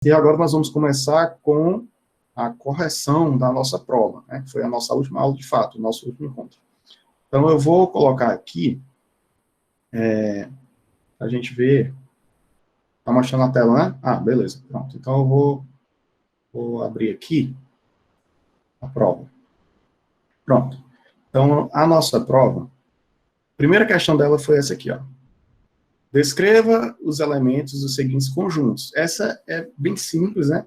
E agora nós vamos começar com a correção da nossa prova, né, que foi a nossa última aula de fato, o nosso último encontro. Então, eu vou colocar aqui, a gente ver, está mostrando a tela, né? Ah, beleza, pronto. Então, eu vou abrir aqui a prova. Pronto. Então, a nossa prova, a primeira questão dela foi essa aqui, ó. Descreva os elementos dos seguintes conjuntos. Essa é bem simples, né?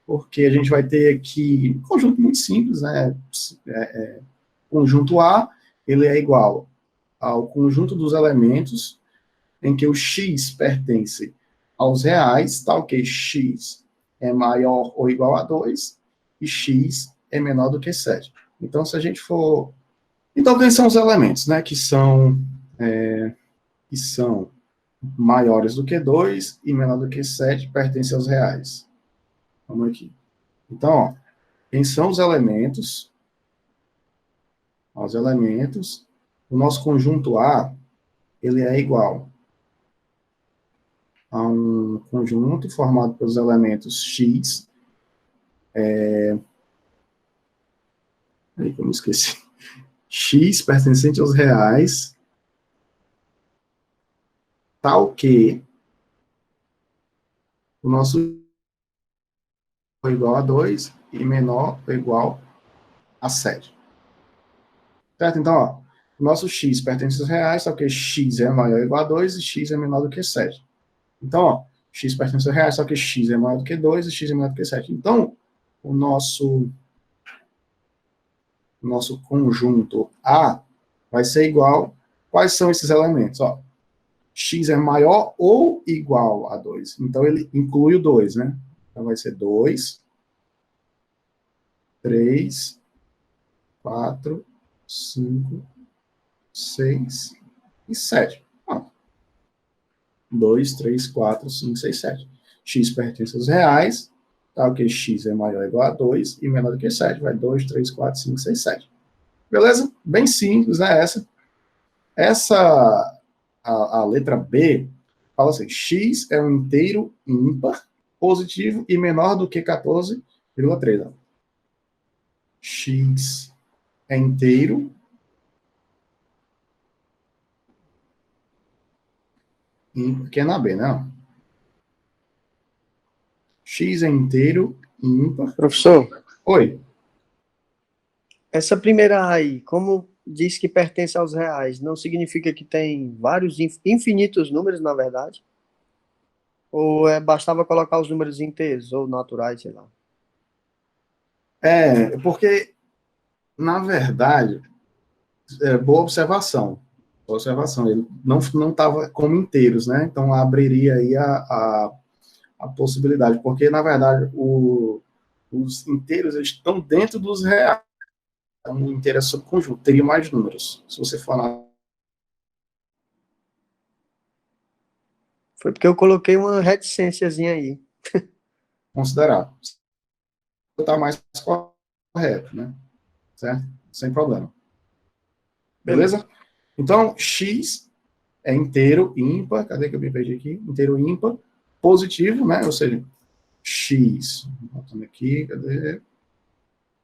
Porque a gente vai ter aqui um conjunto muito simples, né? Conjunto A, ele é igual ao conjunto dos elementos em que o x pertence aos reais, tal que x é maior ou igual a 2 e x é menor do que 7. Então, se a gente for... Então, quem são os elementos, né? Que são maiores do que 2 e menor do que 7, pertencem aos reais. Vamos aqui. Então, ó, quem são os elementos? Os elementos, o nosso conjunto A, ele é igual a um conjunto formado pelos elementos x, aí que eu me esqueci, x pertencente aos reais, tal que o nosso é igual a 2 e menor ou igual a 7. Certo? Então, ó, o nosso x pertence aos reais, tal que x é maior ou igual a 2 e x é menor do que 7. Então, ó, x pertence aos reais, só que x é maior do que 2 e x é menor do que 7. Então, o nosso conjunto A vai ser igual... Quais são esses elementos? Ó, x é maior ou igual a 2. Então, ele inclui o 2, né? Então, vai ser 2, 3, 4, 5, 6 e 7. 2, 3, 4, 5, 6, 7. X pertence aos reais, tal que x é maior ou igual a 2 e menor do que 7. Vai 2, 3, 4, 5, 6, 7. Beleza? Bem simples, né? A letra B fala assim, x é um inteiro ímpar, positivo e menor do que 14,3. X é inteiro ímpar, que é na B, né? X é inteiro ímpar. Professor, Oi. essa primeira aí, como diz que pertence aos reais, não significa que tem vários infinitos números, na verdade? Ou bastava colocar os números inteiros ou naturais, sei lá? Porque, na verdade, boa observação. Boa observação. Ele não estava como inteiros, né? Então, abriria aí a possibilidade. Porque, na verdade, os inteiros eles estão dentro dos reais. Então, o inteiro é subconjunto. Teria mais números. Se você falar... Foi porque eu coloquei uma reticênciazinha aí. Considerar. Está mais correto, né? Certo? Sem problema. Beleza. Beleza? Então, x é inteiro ímpar. Cadê que eu me perdi aqui? Inteiro ímpar. Positivo, né? Ou seja, x, voltando aqui, cadê?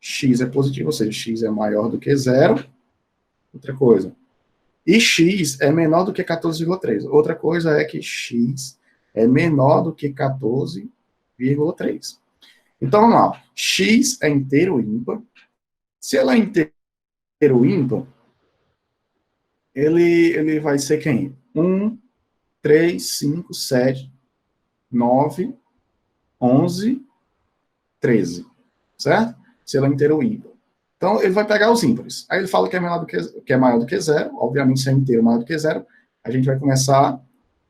X é positivo, ou seja, x é maior do que zero. Outra coisa. E x é menor do que 14,3. Outra coisa é que x é menor do que 14,3. Então, vamos lá. X é inteiro ímpar. Se ela é inteiro ímpar, ele vai ser quem? 1, 3, 5, 7, 9, 11, 13. Certo? Se ela é inteiro ímpar. Então, ele vai pegar os ímpares. Aí ele fala que é maior do que zero. Obviamente, se é inteiro maior do que zero, a gente vai começar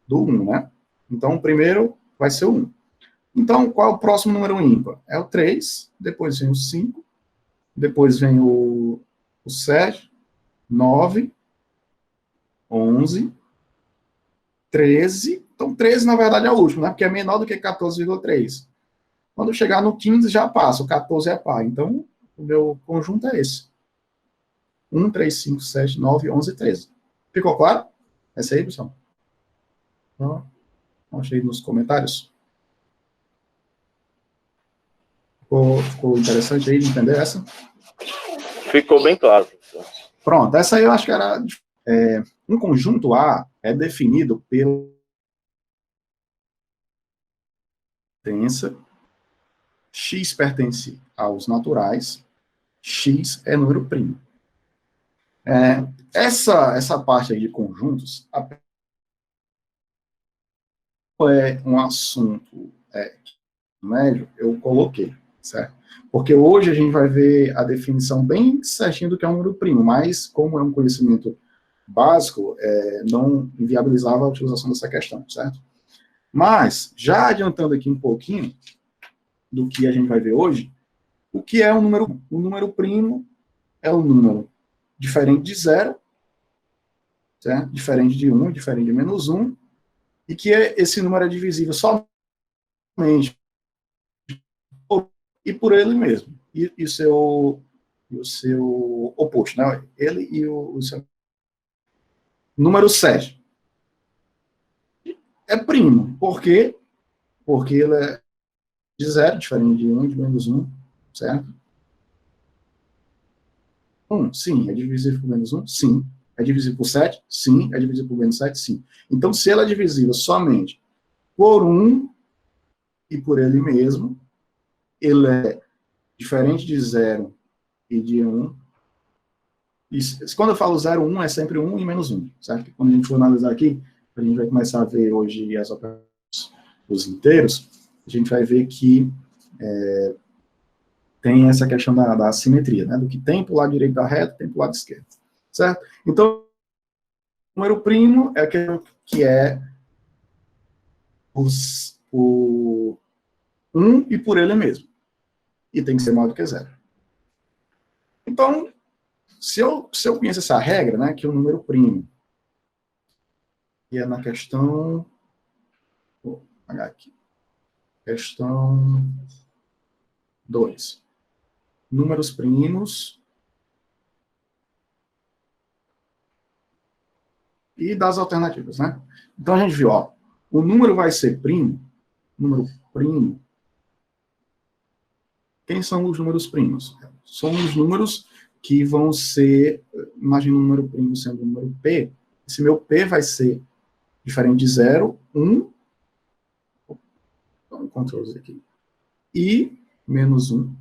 do 1, né? Então, o primeiro vai ser o 1. Então, qual é o próximo número ímpar? É o 3, depois vem o 5, depois vem o 7, 9, 11, 13. Então, 13, na verdade, é o último, né? Porque é menor do que 14,3. Quando chegar no 15, já passa. O 14 é par. Então, o meu conjunto é esse. 1, 3, 5, 7, 9, 11, 13. Ficou claro? Essa aí, pessoal? Então, achei nos comentários. Ficou interessante aí de entender essa? Ficou bem claro, professor. Pronto, essa aí eu acho que era... um conjunto A é definido pela pertença, X pertence aos naturais, X é número primo. Essa parte aí de conjuntos é um assunto médio, eu coloquei, certo? Porque hoje a gente vai ver a definição bem certinho do que é um número primo, mas como é um conhecimento básico, não inviabilizava a utilização dessa questão, certo? Mas, já adiantando aqui um pouquinho do que a gente vai ver hoje, o que é um número? Um número primo é um número diferente de zero, certo? Diferente de 1, diferente de menos 1, e que esse número é divisível somente e por ele mesmo. E o seu oposto, né? Ele e o seu... Número 7 é primo. Por quê? Porque ele é de zero, diferente de 1, de menos 1, certo? 1, sim. É divisível por menos 1? Sim. É divisível por 7? Sim. É divisível por menos 7? Sim. Então, se ela é divisível somente por 1 e por ele mesmo, ele é diferente de 0 e de 1. Isso, quando eu falo 0, 1, é sempre 1 e menos 1, certo? Quando a gente for analisar aqui, a gente vai começar a ver hoje as operações dos inteiros, a gente vai ver que tem essa questão da assimetria, né? Do que tem para o lado direito da reta, tem para o lado esquerdo, certo? Então, o número primo é aquele que é o 1 e por ele mesmo. E tem que ser maior do que 0. Então, se eu conheço essa regra, né, que o número primo, que é na questão... Vou apagar aqui. Questão 2. Números primos e das alternativas, né? Então, a gente viu, ó, o número vai ser primo, número primo. Quem são os números primos? São os números que vão ser, imagina um número primo sendo um número P, esse meu P vai ser diferente de 0, 1, vamos Ctrl Z aqui, e menos 1.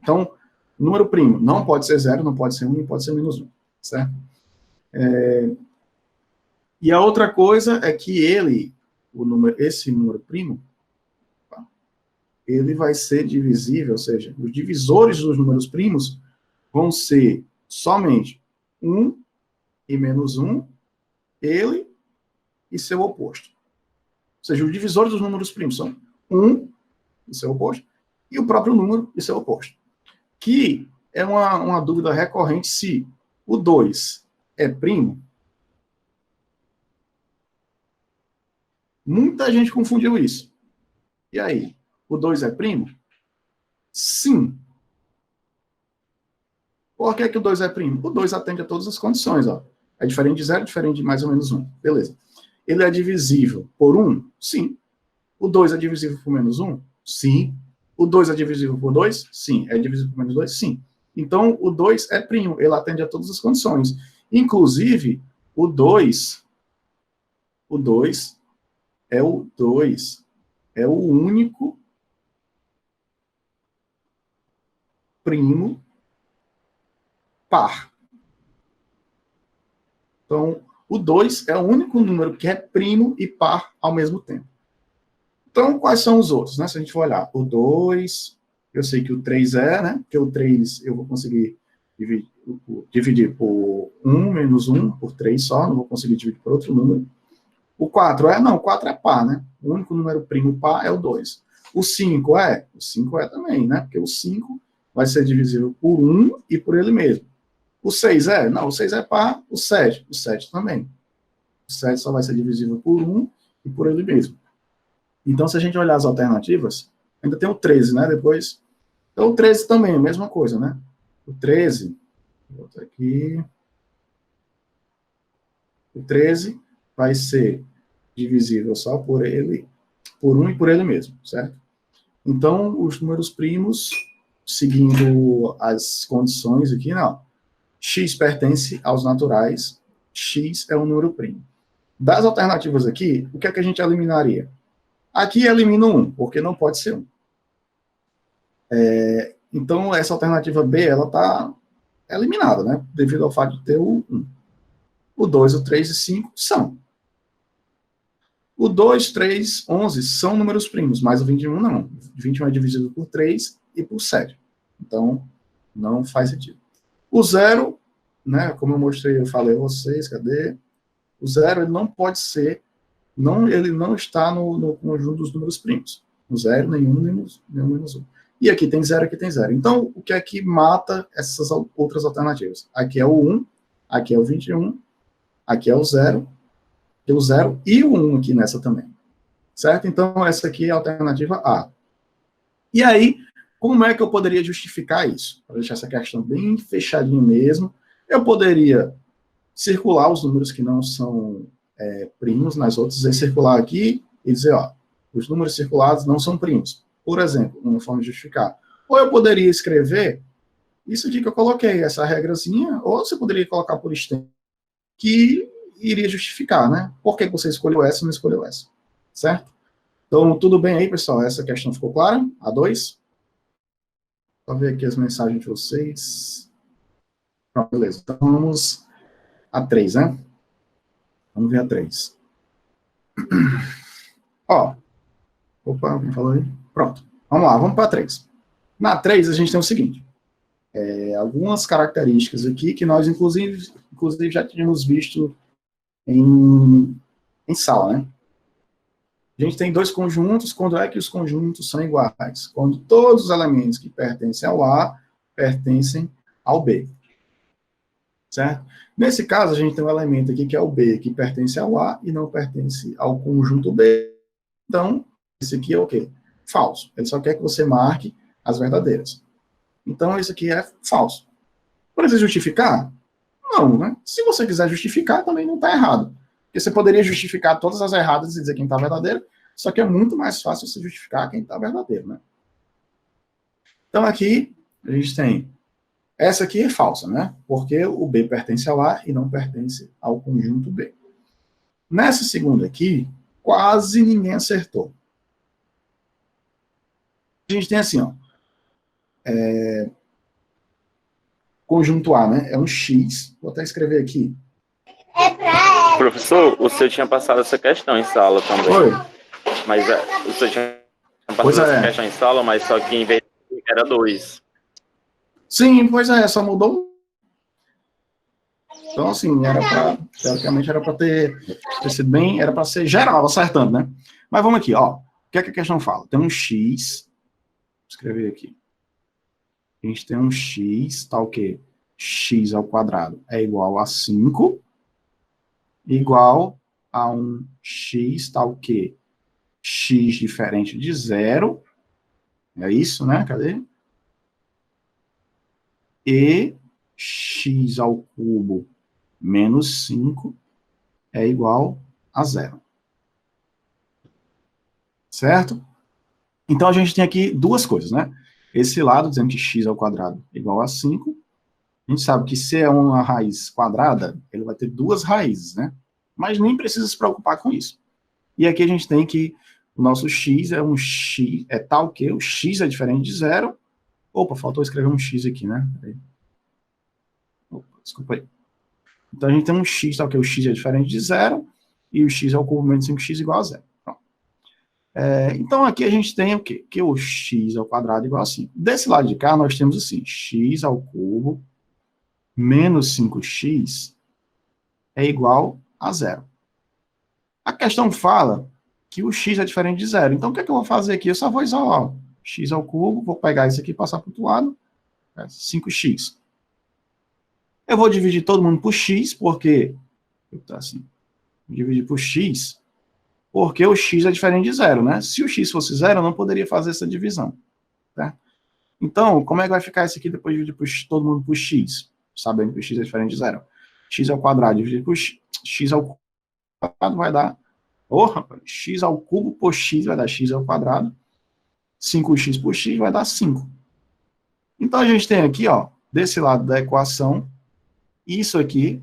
Então, número primo não pode ser 0, não pode ser 1, nem pode ser menos 1, certo? E a outra coisa é que esse número primo, ele vai ser divisível, ou seja, os divisores dos números primos vão ser somente 1 e menos 1, ele e seu oposto. Ou seja, os divisores dos números primos são 1 e seu oposto, e o próprio número e seu oposto. Que é uma dúvida recorrente se o 2 é primo. Muita gente confundiu isso. E aí, o 2 é primo? Sim. Por que o 2 é primo? O 2 atende a todas as condições. Ó. É diferente de 0, diferente de mais ou menos 1. Beleza. Ele é divisível por 1? Sim. O 2 é divisível por menos 1? Sim. O 2 é divisível por 2? Sim. É divisível por menos 2? Sim. Então, o 2 é primo. Ele atende a todas as condições. Inclusive, o 2 é o único primo par. Então, o 2 é o único número que é primo e par ao mesmo tempo. Então, quais são os outros, né? Se a gente for olhar, o 2, eu sei que o 3 né? Porque o 3 eu vou conseguir dividir por 1 menos 1, por 3 só, não vou conseguir dividir por outro número. O 4 não, o 4 é par, né? O único número primo par é o 2. O 5 o 5 também, né? Porque o 5 vai ser divisível por 1 e por ele mesmo. O 6 não, o 6 é par, o 7 também. O 7 só vai ser divisível por 1 e por ele mesmo. Então, se a gente olhar as alternativas, ainda tem o 13, né? Depois, então o 13 também, a mesma coisa, né? O 13, vou botar aqui. O 13 vai ser divisível só por ele, por 1 e por ele mesmo, certo? Então, os números primos seguindo as condições aqui, não. X pertence aos naturais, X é um número primo. Das alternativas aqui, o que é que a gente eliminaria? Aqui elimina 1, porque não pode ser 1. Então, essa alternativa B, ela está eliminada, né? Devido ao fato de ter o 1. O 2, o 3 e 5 são. O 2, 3, 11 são números primos, mas o 21 não. O 21 é dividido por 3 e por 7. Então, não faz sentido. O 0, né, como eu mostrei, eu falei a vocês, cadê? O 0, ele não pode ser, ele não está no conjunto dos números primos. O 0, nenhum menos 1. E aqui tem 0, aqui tem 0. Então, o que é que mata essas outras alternativas? Aqui é o 1, aqui é o 21, aqui é o 0, aqui é o 0 e o 1 aqui nessa também. Certo? Então, essa aqui é a alternativa A. E aí, como é que eu poderia justificar isso? Para deixar essa questão bem fechadinha mesmo, eu poderia circular os números que não são primos nas outras, dizer circular aqui e dizer, ó, os números circulados não são primos. Por exemplo, uma forma de justificar. Ou eu poderia escrever isso aqui que eu coloquei, essa regrazinha, ou você poderia colocar por extenso, que iria justificar, né? Por que você escolheu essa e não escolheu essa? Certo? Então, tudo bem aí, pessoal? Essa questão ficou clara? A2? Só ver aqui as mensagens de vocês. Pronto, beleza. Então, vamos a 3, né? Vamos ver a 3. Ó. Opa, quem falou aí? Pronto. Vamos lá, vamos para a 3. Na 3, a gente tem o seguinte. Algumas características aqui que nós, inclusive já tínhamos visto em sala, né? A gente tem dois conjuntos, quando é que os conjuntos são iguais? Quando todos os elementos que pertencem ao A pertencem ao B. Certo? Nesse caso, a gente tem um elemento aqui que é o B, que pertence ao A e não pertence ao conjunto B. Então, esse aqui é o quê? Falso. Ele só quer que você marque as verdadeiras. Então, isso aqui é falso. Precisa justificar? Não, né? Se você quiser justificar, também não está errado. Porque você poderia justificar todas as erradas e dizer quem está verdadeiro, só que é muito mais fácil você justificar quem está verdadeiro, né? Então, aqui, a gente tem... Essa aqui é falsa, né? Porque o B pertence ao A e não pertence ao conjunto B. Nessa segunda aqui, quase ninguém acertou. A gente tem assim, ó. Conjunto A, né? É um X. Vou até escrever aqui. Professor, o senhor tinha passado essa questão em sala também. Oi. Mas o senhor tinha passado essa questão em sala, mas só que em vez de era 2. Sim, pois é, só mudou. Então, assim, teoricamente era para ter sido bem, era para ser geral, acertando, né? Mas vamos aqui, ó. O que é que a questão fala? Tem um X, vou escrever aqui. A gente tem um X, tá o quê? X ao quadrado é igual a 5, igual a um X, tá o quê? X diferente de 0, é isso, né? Cadê? E x ao cubo menos 5 é igual a 0. Certo? Então, a gente tem aqui duas coisas, né? Esse lado, dizendo que x ao quadrado é igual a 5. A gente sabe que se é uma raiz quadrada, ele vai ter duas raízes, né? Mas nem precisa se preocupar com isso. E aqui a gente tem que o nosso x é um x, é tal que o x é diferente de 0. Opa, faltou escrever um x aqui, né? Opa, desculpa aí. Então, a gente tem um x, tal que o x é diferente de 0, e o x ao cubo menos 5x igual a 0. Então, aqui a gente tem o quê? Que o x ao quadrado é igual a 5. Desse lado de cá, nós temos assim, x ao cubo menos 5x é igual a 0. A questão fala que o x é diferente de 0. Então, o que é que eu vou fazer aqui? Eu só vou isolar x ao cubo, vou pegar isso aqui e passar para o outro lado, 5x. Eu vou dividir todo mundo por x, porque... assim, dividir por x, porque o x é diferente de 0, né? Se o x fosse 0, eu não poderia fazer essa divisão. Tá? Então, como é que vai ficar isso aqui depois de dividir todo mundo por x? Sabendo que o x é diferente de 0. X ao quadrado dividido por x ao quadrado vai dar... rapaz, x ao cubo por x vai dar x ao quadrado. 5x por x vai dar 5. Então, a gente tem aqui, ó, desse lado da equação, isso aqui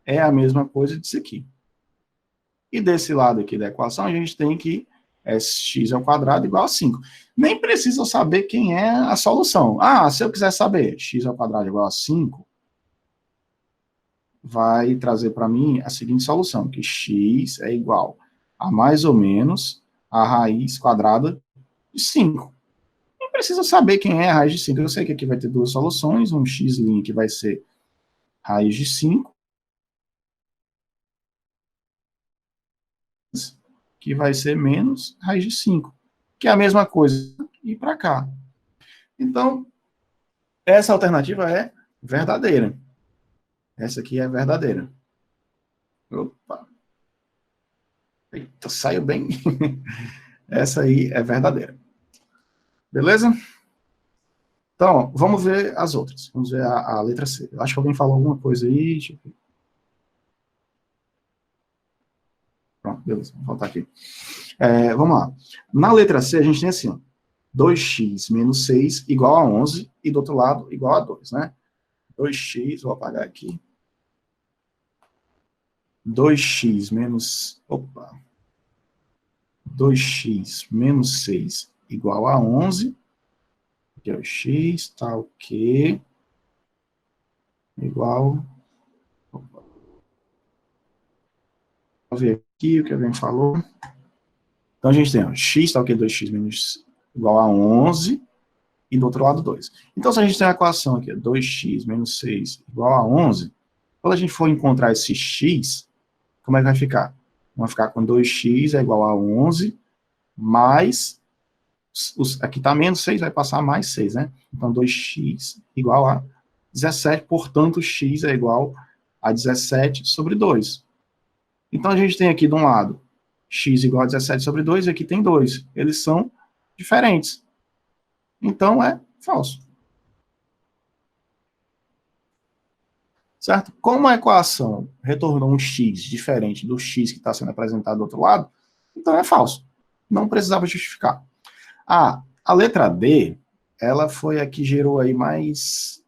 é a mesma coisa disso aqui. E desse lado aqui da equação, a gente tem que x ao quadrado igual a 5. Nem precisa saber quem é a solução. Ah, se eu quiser saber x ao quadrado igual a 5, vai trazer para mim a seguinte solução, que x é igual a mais ou menos a raiz quadrada de 5. Não precisa saber quem é a raiz de 5. Eu sei que aqui vai ter duas soluções, um x' que vai ser raiz de 5, que vai ser menos raiz de 5, que é a mesma coisa ir para cá. Então, essa alternativa é verdadeira. Essa aqui é verdadeira. Opa. Eita, saiu bem. Essa aí é verdadeira. Beleza? Então, vamos ver as outras. Vamos ver a letra C. Eu acho que alguém falou alguma coisa aí. Deixa eu ver. Pronto, beleza. Vou voltar aqui. Vamos lá. Na letra C, a gente tem assim, ó, 2x menos 6 igual a 11, e do outro lado, igual a 2, né? 2x, vou apagar aqui. 2x menos... Opa. 2x menos 6 igual a 11. Aqui é o x, tá ok. Igual... Opa. Vou ver aqui o que alguém falou. Então, a gente tem, ó, x tá ok, 2x menos igual a 11, e do outro lado 2. Então, se a gente tem a equação aqui, 2x menos 6 igual a 11, quando a gente for encontrar esse x, como é que vai ficar? Vai ficar com 2x é igual a 11, mais, aqui está menos 6, vai passar mais 6, né? Então, 2x igual a 17, portanto, x é igual a 17 sobre 2. Então, a gente tem aqui de um lado x igual a 17 sobre 2, e aqui tem 2. Eles são diferentes. Então, é falso. Certo? Como a equação retornou um x diferente do x que está sendo apresentado do outro lado, então é falso. Não precisava justificar. A letra D, ela foi a que gerou aí mais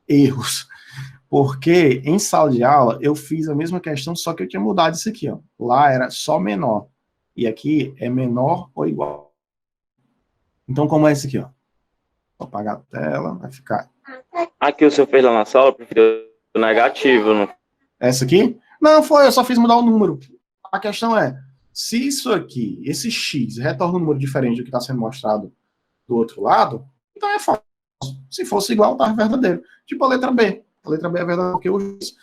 erros. Porque em sala de aula eu fiz a mesma questão, só que eu tinha mudado isso aqui, ó. Lá era só menor. E aqui é menor ou igual. Então, como é esse aqui, ó? Vou apagar a tela, vai ficar. Aqui o senhor fez lá na sala, preferiu negativo, não? Essa aqui? Não, foi, eu só fiz mudar o número. A questão é, se isso aqui, esse x, retorna um número diferente do que está sendo mostrado do outro lado, então é falso. Se fosse igual, estava verdadeiro. Tipo a letra B. A letra B é verdadeira porque os x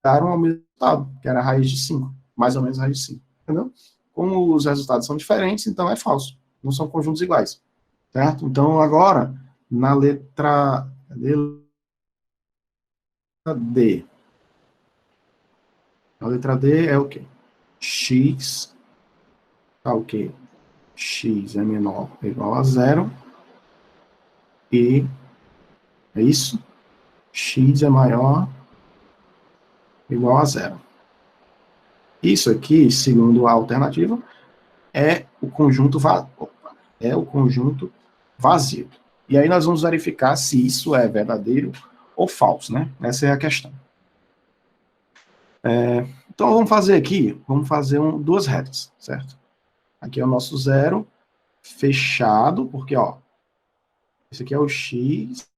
deram ao mesmo resultado, que era a raiz de 5. Mais ou menos a raiz de 5. Entendeu? Como os resultados são diferentes, então é falso. Não são conjuntos iguais. Certo? Então, agora, na letra D. A letra D é o quê? X, tá o quê? X é menor ou igual a 0. E, é isso? X é maior ou igual a 0. Isso aqui, segundo a alternativa, é o conjunto vazio. E aí nós vamos verificar se isso é verdadeiro ou falso, né? Essa é a questão. Então, vamos fazer aqui, duas retas, certo? Aqui é o nosso 0 fechado, porque, ó, esse aqui é o x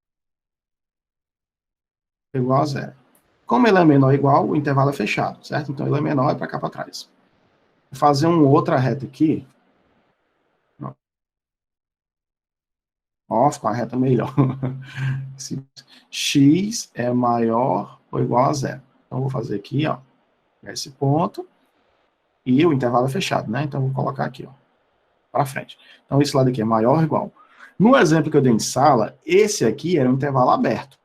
igual a 0. Como ele é menor ou igual, o intervalo é fechado, certo? Então, ele é menor, é para cá para trás. Vou fazer uma outra reta aqui. Ó, ficou uma reta melhor. X é maior ou igual a 0. Então, vou fazer aqui, ó, esse ponto, e o intervalo é fechado, né? Então, vou colocar aqui, ó, para frente. Então, esse lado aqui é maior ou igual. No exemplo que eu dei em sala, esse aqui era um intervalo aberto.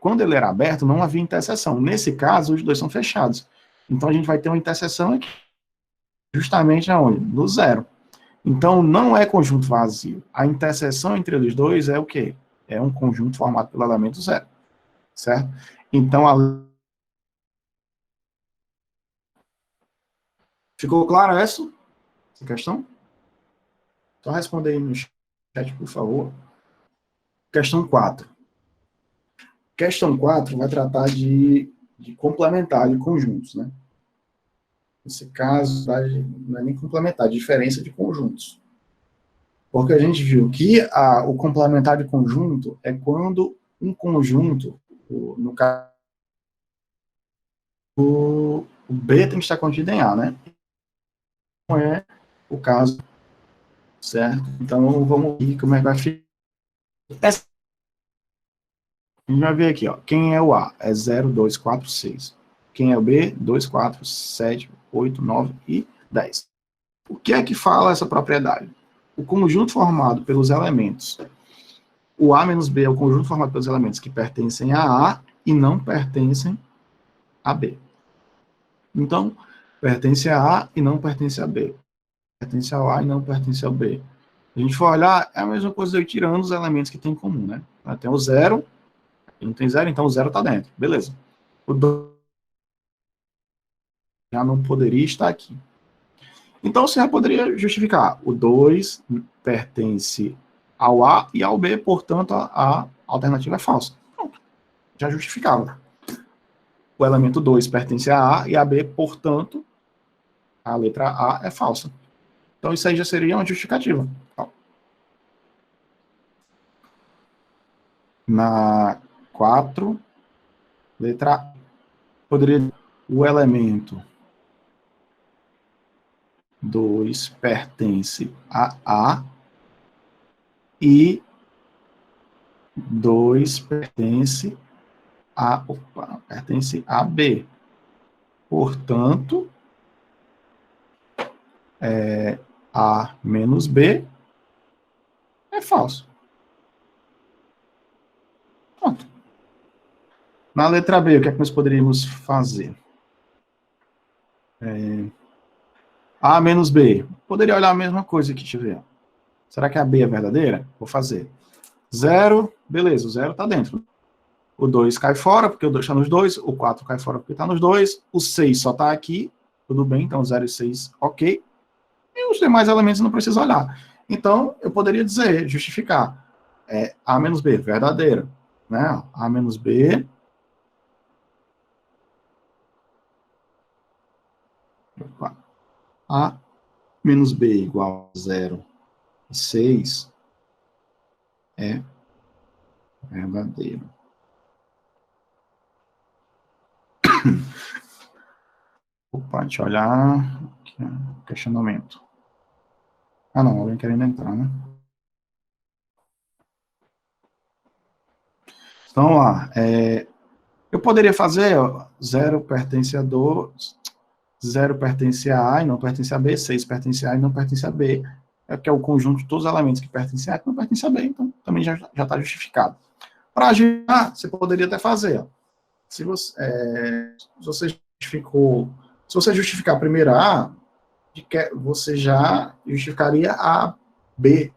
Quando ele era aberto, não havia interseção. Nesse caso, os dois são fechados. Então, a gente vai ter uma interseção aqui, justamente aonde? No 0. Então, não é conjunto vazio. A interseção entre os dois é o quê? É um conjunto formado pelo elemento 0. Certo? Então, ficou clara essa questão? Só responder aí no chat por favor. Questão 4. Questão 4 vai tratar de complementar de conjuntos, né? Nesse caso, não é nem complementar, é diferença de conjuntos. Porque a gente viu que o complementar de conjunto é quando um conjunto, no caso, o B tem que estar contido em A, né? Não é o caso, certo? Então, vamos ver como é que vai ficar. A gente vai ver aqui, ó. Quem é o A? É 0, 2, 4, 6. Quem é o B? 2, 4, 7, 8, 9 e 10. O que é que fala essa propriedade? O conjunto formado pelos elementos. O A menos B é o conjunto formado pelos elementos que pertencem a A e não pertencem a B. Então, pertence a A e não pertence a B. Pertence ao A e não pertence ao B. Se a gente for olhar, é a mesma coisa de eu tirando os elementos que tem em comum, né? Tem o 0, não tem 0, então o 0 está dentro. Beleza. O 2 já não poderia estar aqui. Então, você já poderia justificar. O 2 pertence ao A e ao B, portanto, a alternativa é falsa. Pronto. Já justificava. O elemento 2 pertence a A e a B, portanto, a letra A é falsa. Então, isso aí já seria uma justificativa. Então, na 4, letra A, poderia o elemento 2 pertence a A e 2 pertence a B. Portanto, A menos B é falso. Pronto. Na letra B, o que é que nós poderíamos fazer? A menos B. Poderia olhar a mesma coisa aqui, deixa eu ver. Será que a B é verdadeira? Vou fazer. 0, beleza, o 0 está dentro. O 2 cai fora, porque o 2 está nos 2. O 4 cai fora, porque está nos 2. O 6 só está aqui. Tudo bem, então 0 e 6, ok. E os demais elementos não precisa olhar. Então, eu poderia dizer, justificar. A menos B, verdadeira. Né? A menos B. Opa. A menos B igual a 0 e 6 é verdadeiro. Opa, deixa eu olhar. Aqui, questionamento. Ah, não, alguém querendo entrar, né? Então, vamos lá. Eu poderia fazer, 0 pertence a 2, 0 pertence a A e não pertence a B, 6 pertence a A e não pertence a B, que é o conjunto de todos os elementos que pertencem a A e que não pertencem a B, então também já está justificado. Para agir, você poderia até fazer, ó. Se você justificar a primeira A, você já justificaria a B.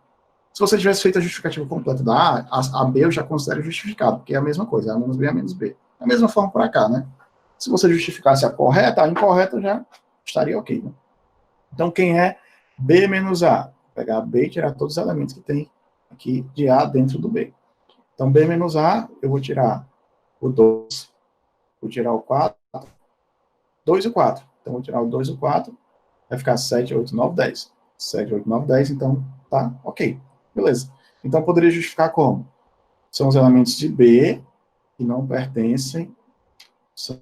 Se você tivesse feito a justificativa completa da A B eu já considero justificado, porque é a mesma coisa, A menos B, A menos B. Da mesma forma para cá, né? Se você justificasse a correta, a incorreta já estaria ok, né? Então, quem é B menos A? Vou pegar B e tirar todos os elementos que tem aqui de A dentro do B. Então, B menos A, eu vou tirar o 2, vou tirar o 4, 2 e o 4. Então, vou tirar o 2 e o 4, vai ficar 7, 8, 9, 10. 7, 8, 9, 10, então tá ok. Beleza. Então, poderia justificar como? São os elementos de B que não pertencem. São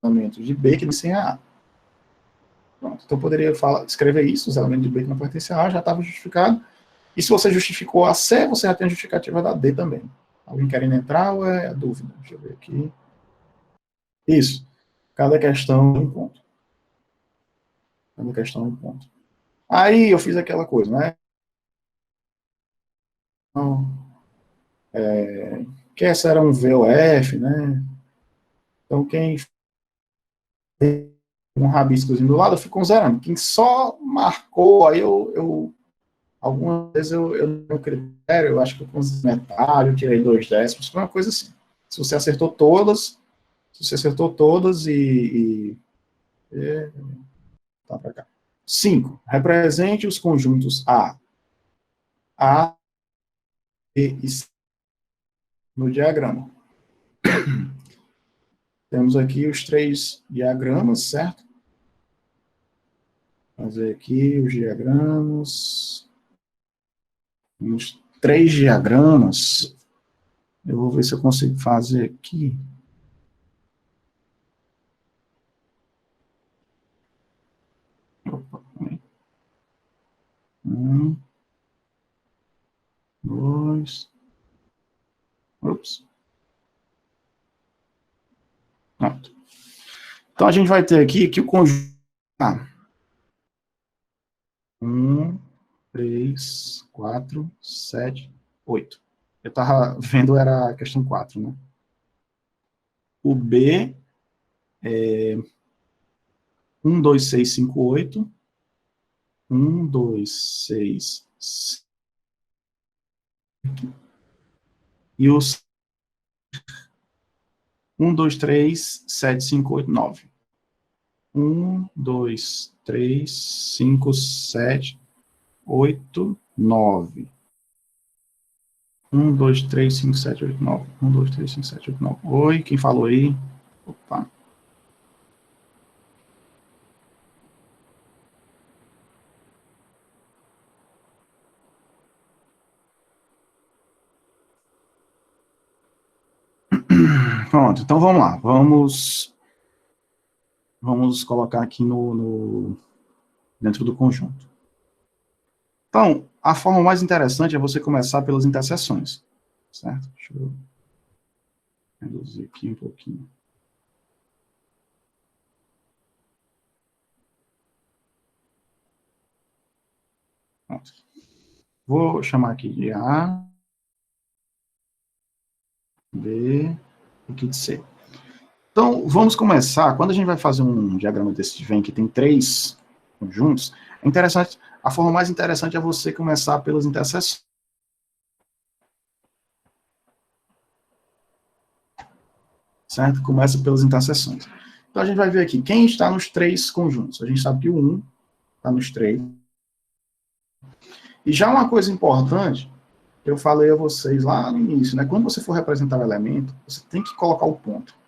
elementos de B que não pertencem a A. Pronto. Então, poderia escrever isso, os elementos de B que não pertencem a A, já estava justificado. E se você justificou a C, você já tem a justificativa da D também. Alguém querendo entrar ou é dúvida? Deixa eu ver aqui. Isso. Cada questão é um ponto. Cada questão é um ponto. Aí eu fiz aquela coisa, né? Então, que essa era um VOF, né? Então, quem tem um rabiscozinho do lado, eu fico zerando. Quem só marcou, aí algumas vezes eu no critério, eu acho que eu consegui metade, eu tirei 2 décimos, foi uma coisa assim. Se você acertou todas, e tá pra cá. 5. Represente os conjuntos A, B e C no diagrama. Temos aqui os 3 diagramas, certo? Vamos ver aqui os diagramas. Os 3 diagramas. Eu vou ver se eu consigo fazer aqui. Opa, 1, 2. Ops. Pronto. Então, a gente vai ter aqui que o conjunto... 1, 3, 4, 7, 8. Eu estava vendo, era a questão 4, né? O B é 1, 2, 6, 5, 8. 1, 2, 6, 5. E os 1, 2, 3, 7, 5, 8, 9. 1, 2, 3, 5, 7, 8, 9. 1, 2, 3, 5, 7, 8, 9. 1, 2, 3, 5, 7, 8, 9. Oi, quem falou aí? Opa. Pronto, então vamos lá. Vamos colocar aqui dentro do conjunto. Então, a forma mais interessante é você começar pelas interseções, certo? Deixa eu reduzir aqui um pouquinho. Pronto. Vou chamar aqui de A, B, e aqui de C. Então, vamos começar. Quando a gente vai fazer um diagrama desse de Venn que tem 3 conjuntos, é interessante, a forma mais interessante é você começar pelas interseções. Certo? Começa pelas interseções. Então, a gente vai ver aqui quem está nos 3 conjuntos. A gente sabe que o 1 está nos 3. E já uma coisa importante, que eu falei a vocês lá no início, né? Quando você for representar o elemento, você tem que colocar o ponto.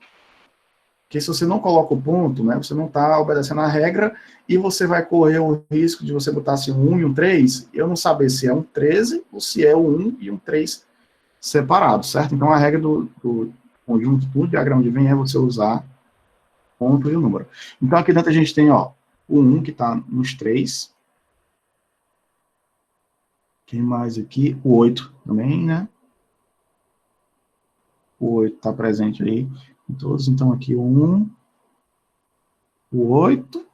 Porque se você não coloca o ponto, né, você não está obedecendo a regra e você vai correr o risco de você botar assim, um 1 e um 3, eu não saber se é um 13 ou se é um 1 e um 3 separados, certo? Então, a regra do conjunto do diagrama de Venn é você usar ponto e o número. Então, aqui dentro a gente tem, ó, o 1 que está nos 3. Quem mais aqui? O 8 também, né? O 8 está presente aí em todos. Então, aqui o 1, o 8.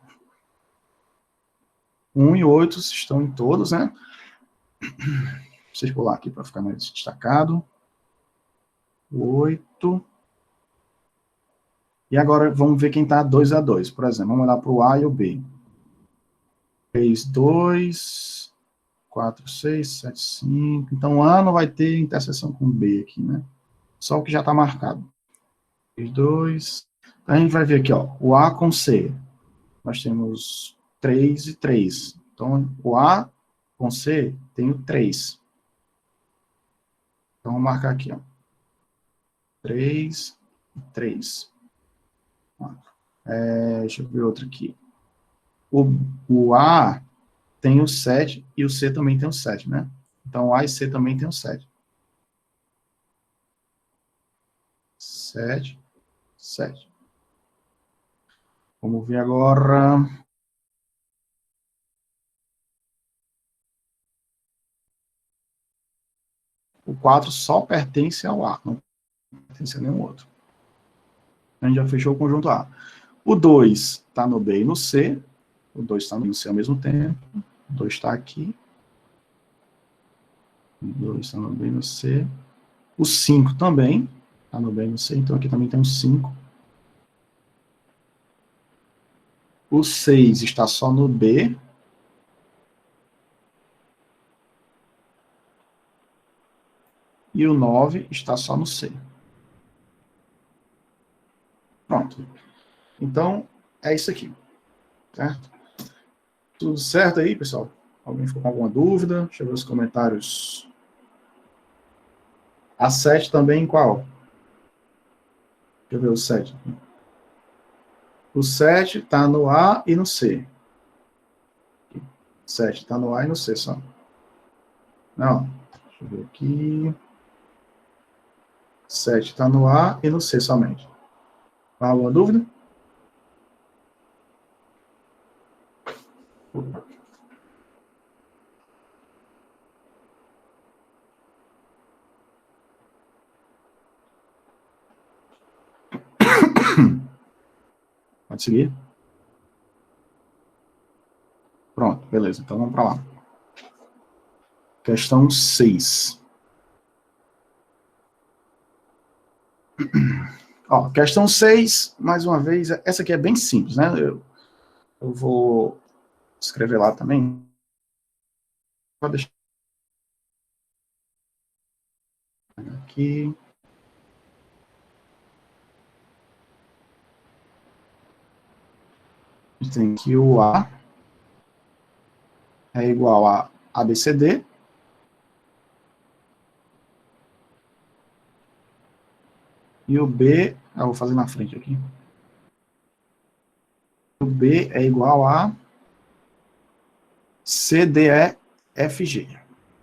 1 e 8 estão em todos, né? Deixa eu pular aqui para ficar mais destacado. 8. E agora vamos ver quem está 2 a 2. Por exemplo, vamos olhar para o A e o B. 3, 2, 4, 6, 7, 5. Então, o A não vai ter interseção com o B aqui, né? Só o que já está marcado. 3, 2. A gente vai ver aqui, ó, o A com C. Nós temos 3 e 3. Então, o A com C tem o 3. Então, vamos marcar aqui, ó. 3 e 3. Deixa eu ver outro aqui. O A tem o 7 e o C também tem o 7, né? Então, A e C também tem o 7. 7, 7. Vamos ver agora. O 4 só pertence ao A, não pertence a nenhum outro. A gente já fechou o conjunto A. O 2 está no B e no C. O 2 está no C ao mesmo tempo. O 2 está aqui. O 2 está no B e no C. O 5 também está no B e no C. Então aqui também tem um 5. O 6 está só no B. E o 9 está só no C. Pronto. Então, é isso aqui. Certo? Tudo certo aí, pessoal? Alguém ficou com alguma dúvida? Deixa eu ver os comentários. A 7 também, qual? Deixa eu ver o 7. O 7 está no A e no C. 7 está no A e no C só. Não, deixa eu ver aqui. 7 está no A e no C somente. Alguma dúvida? Pode seguir? Pronto, beleza. Então vamos para lá. Questão 6. Ó, questão 6, mais uma vez, essa aqui é bem simples, né? Eu vou escrever lá também. Vou deixar aqui. A gente tem que o A é igual a ABCD. E o B, eu vou fazer na frente aqui. O B é igual a CDEFG.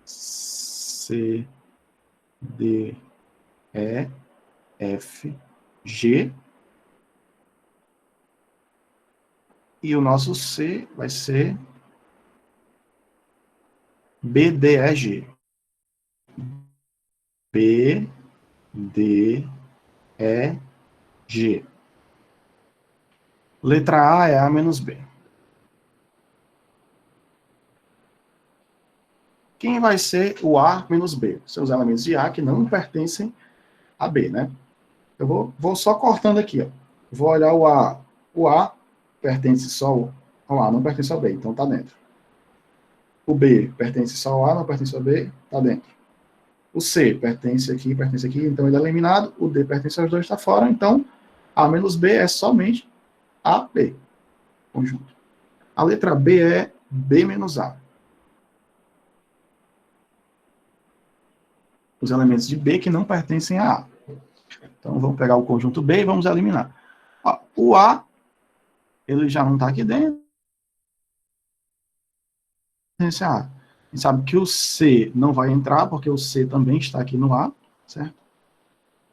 CDEFG. E o nosso C vai ser BDEG. BDEG. Letra A é A menos B. Quem vai ser o A menos B? São os elementos de A que não pertencem a B, né? Eu vou só cortando aqui, ó. Vou olhar o A. O A pertence só ao A, não pertence ao B, então tá dentro. O B pertence só ao A, não pertence ao B, tá dentro. O C pertence aqui, então ele é eliminado. O D pertence aos dois, tá fora. Então, A menos B é somente AB, conjunto. A letra B é B menos A. Os elementos de B que não pertencem a A. Então, vamos pegar o conjunto B e vamos eliminar. Ó, o A, ele já não está aqui dentro. A gente sabe que o C não vai entrar, porque o C também está aqui no A, certo?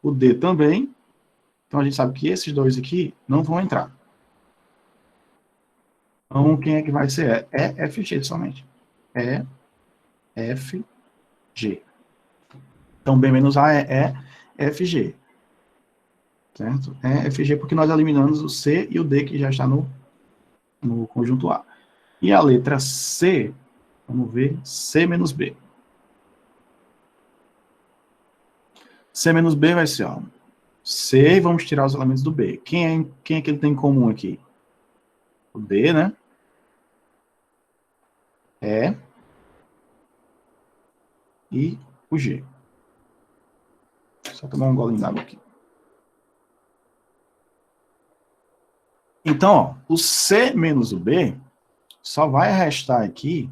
O D também. Então, a gente sabe que esses dois aqui não vão entrar. Então, quem é que vai ser? É FG somente. É FG. Então, B menos A é FG. Certo? É FG porque nós eliminamos o C e o D que já está no conjunto A. E a letra C, vamos ver, C menos B. C menos B vai ser, ó, C e vamos tirar os elementos do B. Quem é que ele tem em comum aqui? O D, né? E e o G. Só tomar um golinho d'água aqui. Então, ó, o C menos o B só vai restar aqui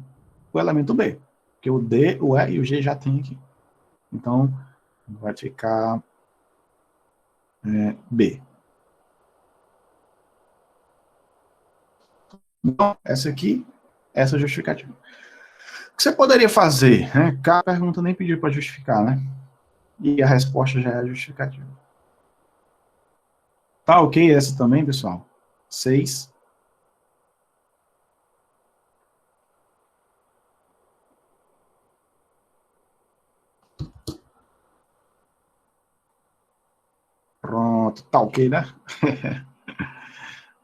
o elemento B. Porque o D, o E e o G já tem aqui. Então, vai ficar B. Então, essa aqui, essa é a justificativa. O que você poderia fazer? Né? Cada pergunta nem pediu para justificar, né? E a resposta já é a justificativa. Tá ok essa também, pessoal? 6. Pronto, tá ok, né?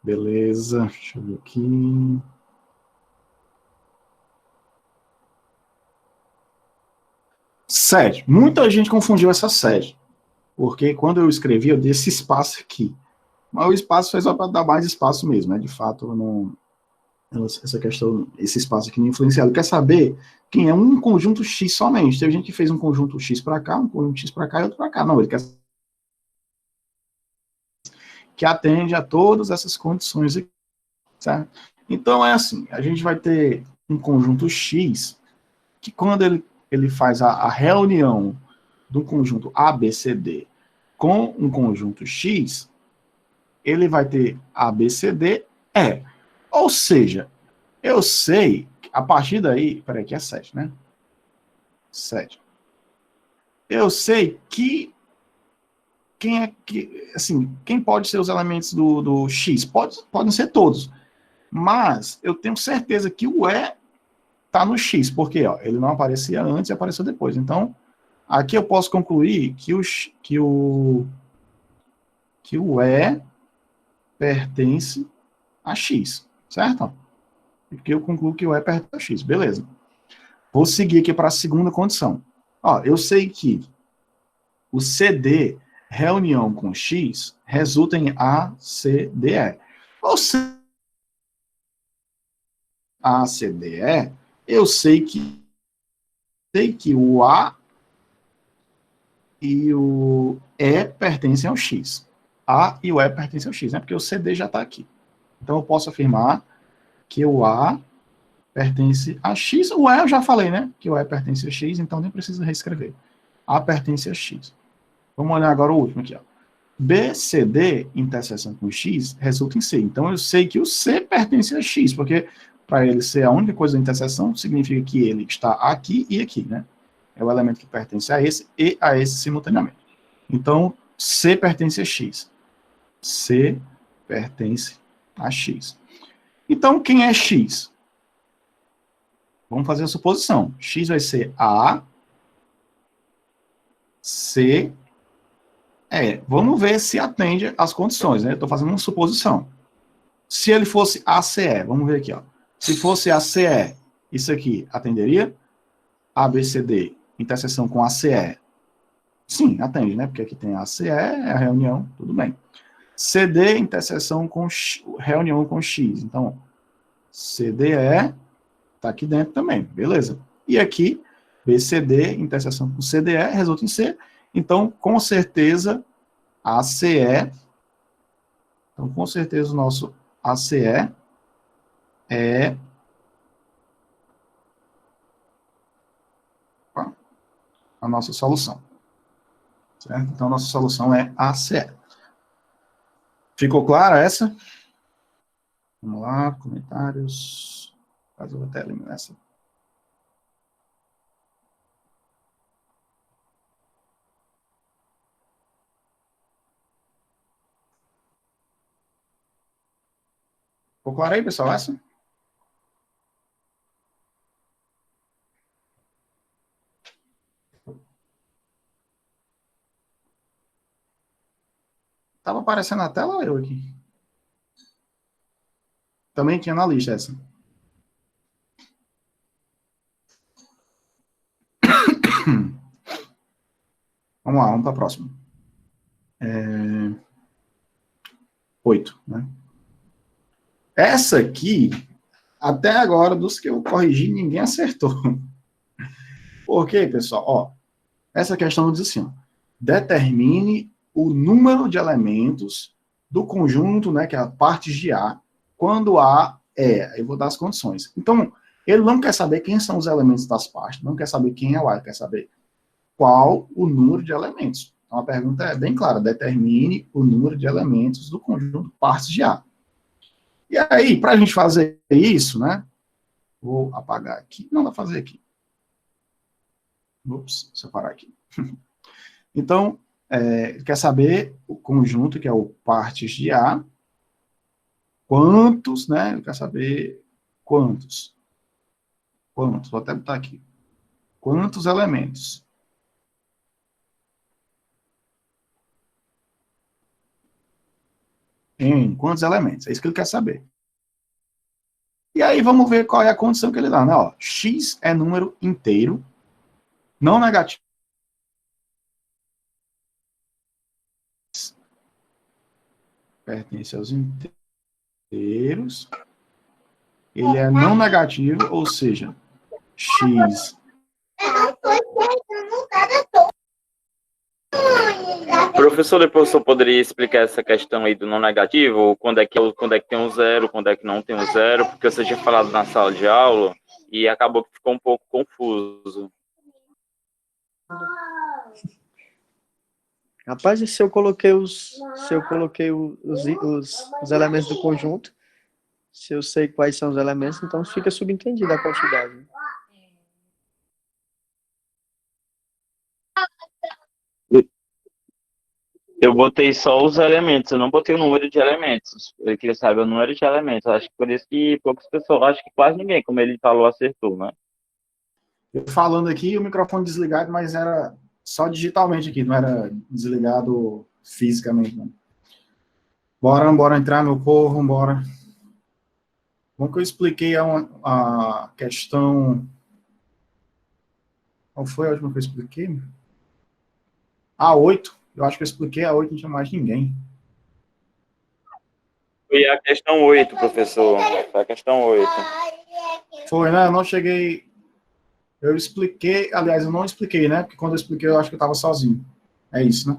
Beleza, deixa eu ver aqui. Sede. Muita gente confundiu essa sede. Porque quando eu escrevi, eu dei esse espaço aqui. Mas o espaço foi só para dar mais espaço mesmo, né? De fato, não, essa questão, esse espaço aqui não influenciado. Quer saber quem é um conjunto X somente? Teve gente que fez um conjunto X para cá, um conjunto X para cá e outro para cá. Não, ele quer que atende a todas essas condições aqui, certo? Então, é assim, a gente vai ter um conjunto X, que quando ele faz a reunião do conjunto ABCD com um conjunto X, ele vai ter ABCD, Ou seja, eu sei, a partir daí, peraí, aqui é 7, né? 7. Eu sei que quem pode ser os elementos do X? Podem ser todos. Mas eu tenho certeza que o E está no X, porque ó, ele não aparecia antes e apareceu depois. Então, aqui eu posso concluir que o E pertence a X, certo? Porque eu concluo que o E pertence a X, beleza. Vou seguir aqui para a segunda condição. Ó, eu sei que o CD reunião com X resulta em ACDE. Ou seja, ACDE, eu sei que o A e o E pertencem ao X. A e o E pertencem ao X, né? Porque o CD já está aqui. Então eu posso afirmar que o A pertence a X. O E eu já falei, né? Que o E pertence a X, então nem preciso reescrever. A pertence a X. Vamos olhar agora o último aqui, ó. BCD, interseção com X, resulta em C. Então, eu sei que o C pertence a X, porque para ele ser a única coisa da interseção, significa que ele está aqui e aqui, né? É o elemento que pertence a esse e a esse simultaneamente. Então, C pertence a X. C pertence a X. Então, quem é X? Vamos fazer a suposição. X vai ser A, C, vamos ver se atende às condições, né? Eu estou fazendo uma suposição. Se ele fosse ACE, vamos ver aqui, ó. Se fosse ACE, isso aqui atenderia? ABCD, interseção com ACE. Sim, atende, né? Porque aqui tem ACE, é a reunião, tudo bem. CD, interseção com reunião com X. Então, CDE está aqui dentro também, beleza. E aqui, BCD, interseção com CDE, resulta em C. Então, com certeza, ACE, então, com certeza, o nosso ACE é a nossa solução. Certo? Então, a nossa solução é ACE. Ficou clara essa? Vamos lá, comentários. Mas eu vou até eliminar essa. Ficou claro aí, pessoal, essa? Estava aparecendo na tela ou eu aqui? Também tinha na lista essa. Vamos lá, vamos para a próxima. 8, né? Essa aqui, até agora, dos que eu corrigi, ninguém acertou. Por quê, pessoal? Ó, essa questão diz assim, ó, determine o número de elementos do conjunto, né, que é a parte de A, quando A eu vou dar as condições. Então, ele não quer saber quem são os elementos das partes, não quer saber quem é o A, ele quer saber qual o número de elementos. Então, a pergunta é bem clara, determine o número de elementos do conjunto partes de A. E aí, para a gente fazer isso, né, vou apagar aqui, não dá para fazer aqui. Ups, separar aqui. Então, quer saber o conjunto, que é o partes de A, quantos, né? Ele quer saber quantos. Quantos, vou até botar aqui. Quantos elementos? Em quantos elementos? É isso que ele quer saber. E aí, vamos ver qual é a condição que ele dá, né? Ó, X é número inteiro, não negativo. Pertence aos inteiros. Ele é não negativo, ou seja, X Professor, depois o senhor poderia explicar essa questão aí do não negativo? Quando é que tem um zero, quando é que não tem um zero? Porque você tinha falado na sala de aula e acabou que ficou um pouco confuso. Rapaz, se eu coloquei os elementos do conjunto, se eu sei quais são os elementos, então fica subentendido a quantidade. Eu botei só os elementos, eu não botei o número de elementos. Eu queria saber o número de elementos. Acho que por isso que poucas pessoas, acho que quase ninguém, como ele falou, acertou, né? Eu falando aqui, o microfone desligado, mas era só digitalmente aqui, não era desligado fisicamente, não. Bora entrar, meu povo, bora. Bom que eu expliquei a questão... Qual foi a última que eu expliquei? A 8. Eu acho que eu expliquei a 8, não tinha mais ninguém. Foi a questão 8, professor. Foi a questão 8. Foi, né? Eu não cheguei... Eu expliquei... Aliás, eu não expliquei, né? Porque quando eu expliquei, eu acho que eu estava sozinho. É isso, né?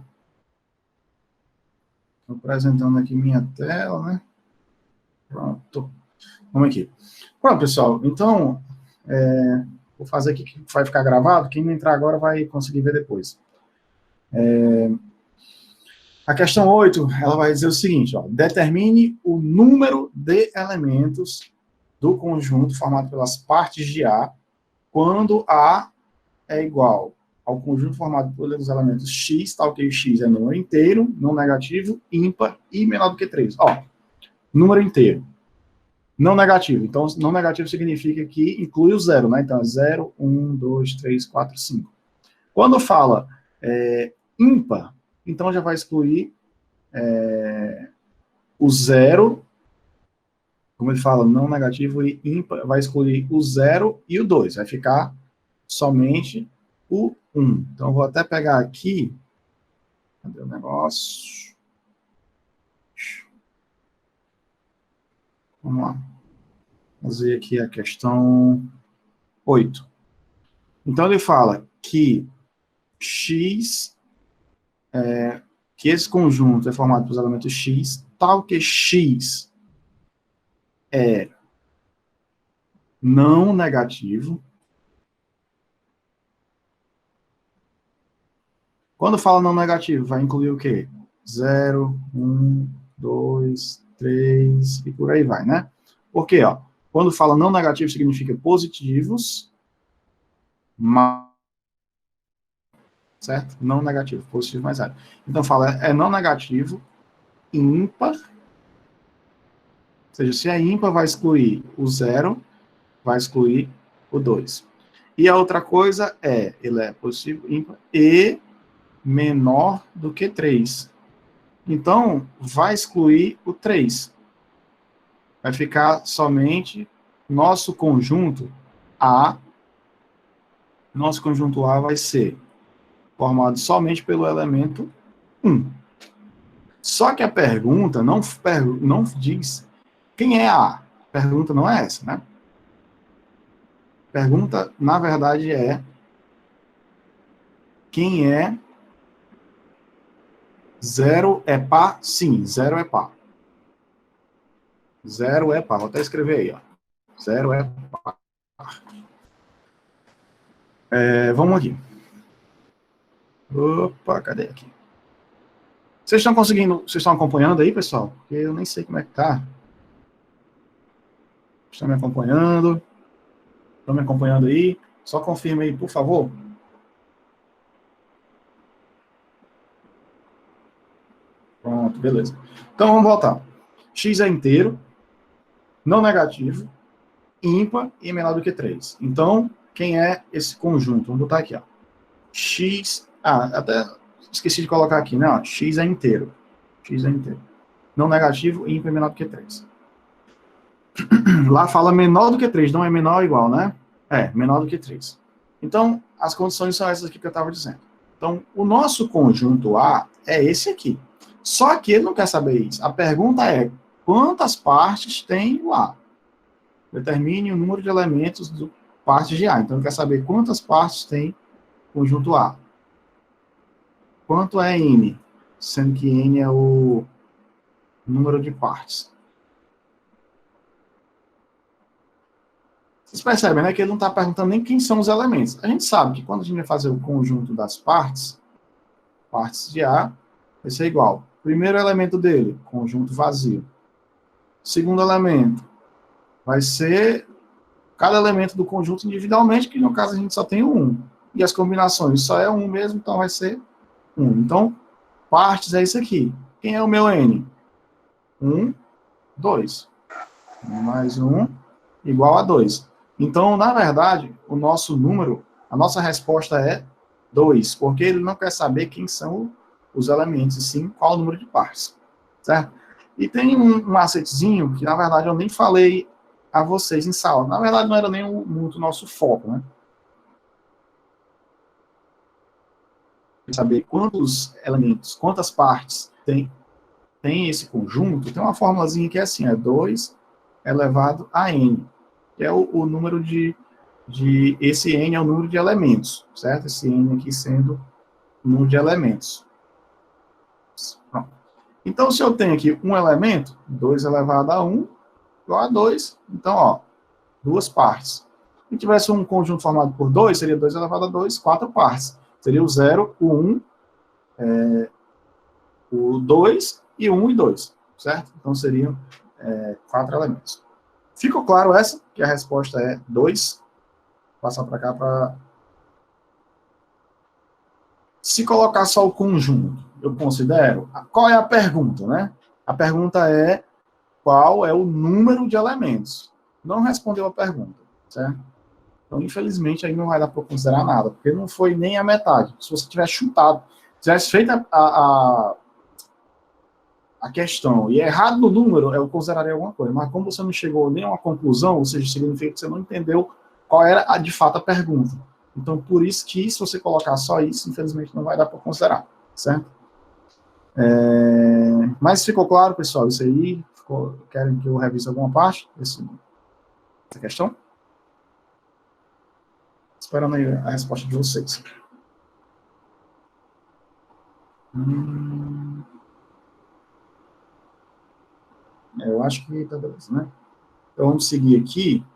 Estou apresentando aqui minha tela, né? Pronto. Vamos aqui. Pronto, pessoal. Então, vou fazer aqui que vai ficar gravado. Quem não entrar agora vai conseguir ver depois. A questão 8, ela vai dizer o seguinte, ó, determine o número de elementos do conjunto formado pelas partes de A quando A é igual ao conjunto formado pelos elementos X, tal que o X é número inteiro, não negativo, ímpar e menor do que 3. Ó, número inteiro. Não negativo. Então, não negativo significa que inclui o zero, né? Então, é 0, 1, 2, 3, 4, 5. Quando fala ímpar, então já vai excluir o zero, como ele fala, não negativo e ímpar, vai excluir o 0 e o 2. Vai ficar somente o 1. Então, eu vou até pegar aqui. Cadê o negócio? Vamos lá. Fazer aqui a questão 8. Então, ele fala que X, que esse conjunto é formado pelos elementos X, tal que X é não negativo. Quando fala não negativo, vai incluir o quê? 0, 1, 2, 3 e por aí vai, né? Porque, ó, quando fala não negativo, significa positivos, certo? Não negativo, positivo mais zero. Então, fala, é não negativo, ímpar, ou seja, se é ímpar, vai excluir o 0, vai excluir o 2. E a outra coisa ele é positivo, ímpar e menor do que 3. Então, vai excluir o 3. Vai ficar somente nosso conjunto A. Nosso conjunto A vai ser formado somente pelo elemento 1. Só que a pergunta não diz quem é A. A pergunta não é essa, né? A pergunta, na verdade, é quem é 0 é par? Sim, 0 é par. 0 é par. Vou até escrever aí, ó. 0 é par. Vamos aqui. Opa, cadê aqui? Vocês estão conseguindo, vocês estão acompanhando aí, pessoal? Porque eu nem sei como é que tá. Estão me acompanhando? Estão me acompanhando aí? Só confirma aí, por favor. Pronto, beleza. Então, vamos voltar. X é inteiro, não negativo, ímpar e menor do que 3. Então, quem é esse conjunto? Vamos botar aqui, ó. X... até esqueci de colocar aqui, né? Ó, X é inteiro. X é inteiro. Não negativo, ímpar e menor do que 3. Lá fala menor do que 3, não é menor ou igual, né? Menor do que 3. Então, as condições são essas aqui que eu estava dizendo. Então, o nosso conjunto A é esse aqui. Só que ele não quer saber isso. A pergunta é, quantas partes tem o A? Determine o número de elementos do parte de A. Então, ele quer saber quantas partes tem o conjunto A. Quanto é N? sendo que N é o número de partes. Vocês percebem, né, que ele não está perguntando nem quem são os elementos. A gente sabe que quando a gente vai fazer o conjunto das partes de A, vai ser igual. Primeiro elemento dele, conjunto vazio. Segundo elemento, vai ser cada elemento do conjunto individualmente, que no caso a gente só tem um. E as combinações só é um mesmo, então vai ser um. Então, partes é isso aqui. Quem é o meu N? 1, 2. 1 mais 1 igual a 2. Então, na verdade, o nosso número, a nossa resposta é 2, porque ele não quer saber quem são os elementos, e sim qual o número de partes. Certo? E tem um macetezinho que, na verdade, eu nem falei a vocês em sala. Na verdade, não era nem muito o nosso foco, né? Saber quantos elementos, quantas partes tem esse conjunto, tem uma formulazinha que é assim, é 2 elevado a n, que é o número esse n é o número de elementos, certo? Esse n aqui sendo o número de elementos. Pronto. Então, se eu tenho aqui um elemento, 2 elevado a 1, igual a 2, então, ó, duas partes. Se tivesse um conjunto formado por 2, seria 2 elevado a 2, 4 partes. Seria o 0, o 1, o 2 e 1 e 2, certo? Então, seriam 4 elementos. Ficou claro essa? Que a resposta é 2. Vou passar para cá para... Se colocar só o conjunto, eu considero... Qual é a pergunta, né? A pergunta é qual é o número de elementos. Não respondeu a pergunta, certo? Então, infelizmente, aí não vai dar para considerar nada, porque não foi nem a metade. Se você tivesse chutado, tivesse feito a questão e errado no número, eu consideraria alguma coisa. Mas como você não chegou nem a uma conclusão, ou seja, significa que você não entendeu qual era, de fato, a pergunta. Então, por isso que, se você colocar só isso, infelizmente, não vai dar para considerar, certo? Mas ficou claro, pessoal, isso aí? Querem que eu revise alguma parte essa questão? Esperando aí a resposta de vocês. Eu acho que tá beleza, né? Então, vamos seguir aqui.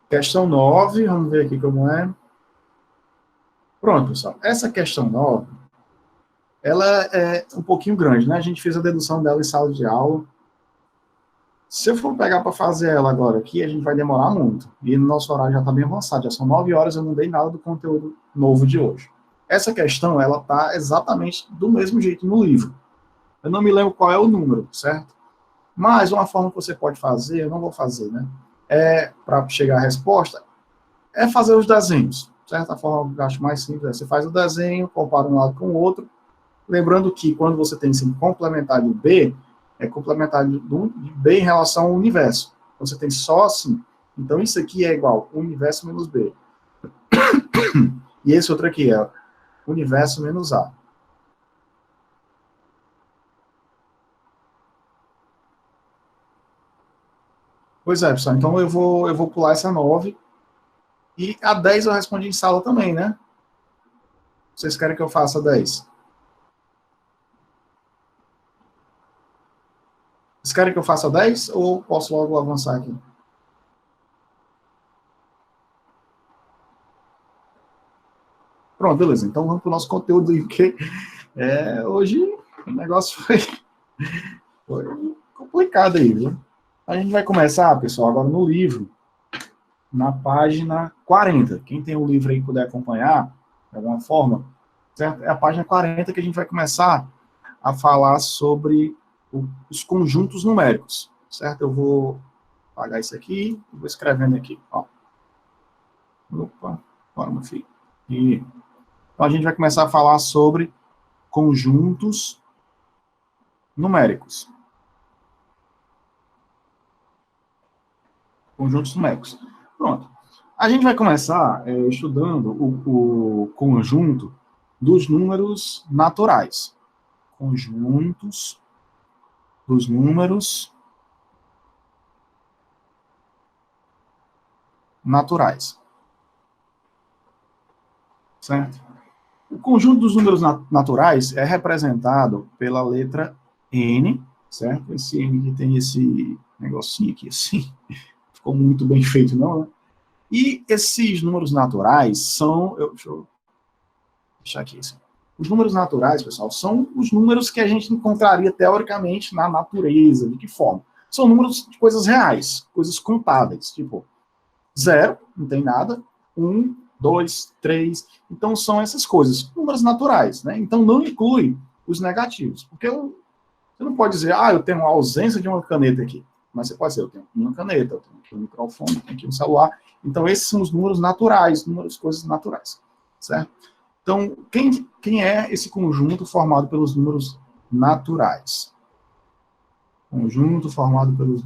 Questão 9, vamos ver aqui como é. Pronto, pessoal. Essa questão 9, ela é um pouquinho grande, né? A gente fez a dedução dela em sala de aula. Se eu for pegar para fazer ela agora aqui, a gente vai demorar muito. E no nosso horário já está bem avançado, já são 9 horas, eu não dei nada do conteúdo novo de hoje. Essa questão, ela está exatamente do mesmo jeito no livro. Eu não me lembro qual é o número, certo? Mas uma forma que você pode fazer, eu não vou fazer, né? Para chegar à resposta, é fazer os desenhos, certo? A forma que eu acho mais simples é você faz o desenho, compara um lado com o outro, lembrando que quando você tem esse complementar de B, é complementar de B em relação ao universo. Quando você tem só assim, então isso aqui é igual universo menos B. E esse outro aqui é universo menos A. Pois é, pessoal, então eu vou pular essa 9. E a 10 eu respondi em sala também, né? Vocês querem que eu faça 10? Vocês querem que eu faça 10 ou posso logo avançar aqui? Pronto, beleza. Então vamos para o nosso conteúdo aí, porque hoje o negócio foi complicado aí, viu? A gente vai começar, pessoal, agora no livro, na página 40. Quem tem o livro aí e puder acompanhar, de alguma forma, certo? É a página 40 que a gente vai começar a falar sobre os conjuntos numéricos, certo? Eu vou apagar isso aqui e vou escrevendo aqui, ó. Opa, bora, meu filho. E, então, a gente vai começar a falar sobre conjuntos numéricos. Conjuntos numéricos. Pronto. A gente vai começar estudando o conjunto dos números naturais. Conjuntos dos números naturais. Certo? O conjunto dos números naturais é representado pela letra N, certo? Esse N que tem esse negocinho aqui, assim, ficou muito bem feito, não, né? E esses números naturais são... deixa eu deixar aqui, assim. Os números naturais, pessoal, são os números que a gente encontraria teoricamente na natureza. De que forma? São números de coisas reais, coisas contáveis, tipo 0, não tem nada, 1, 2, 3. Então são essas coisas, números naturais, né? Então não inclui os negativos, porque você não pode dizer, eu tenho a ausência de uma caneta aqui. Mas você pode dizer, eu tenho uma caneta, eu tenho aqui um microfone, eu tenho aqui um celular. Então esses são os números naturais, coisas naturais, certo? Então, quem é esse conjunto formado pelos números naturais? Conjunto formado pelos...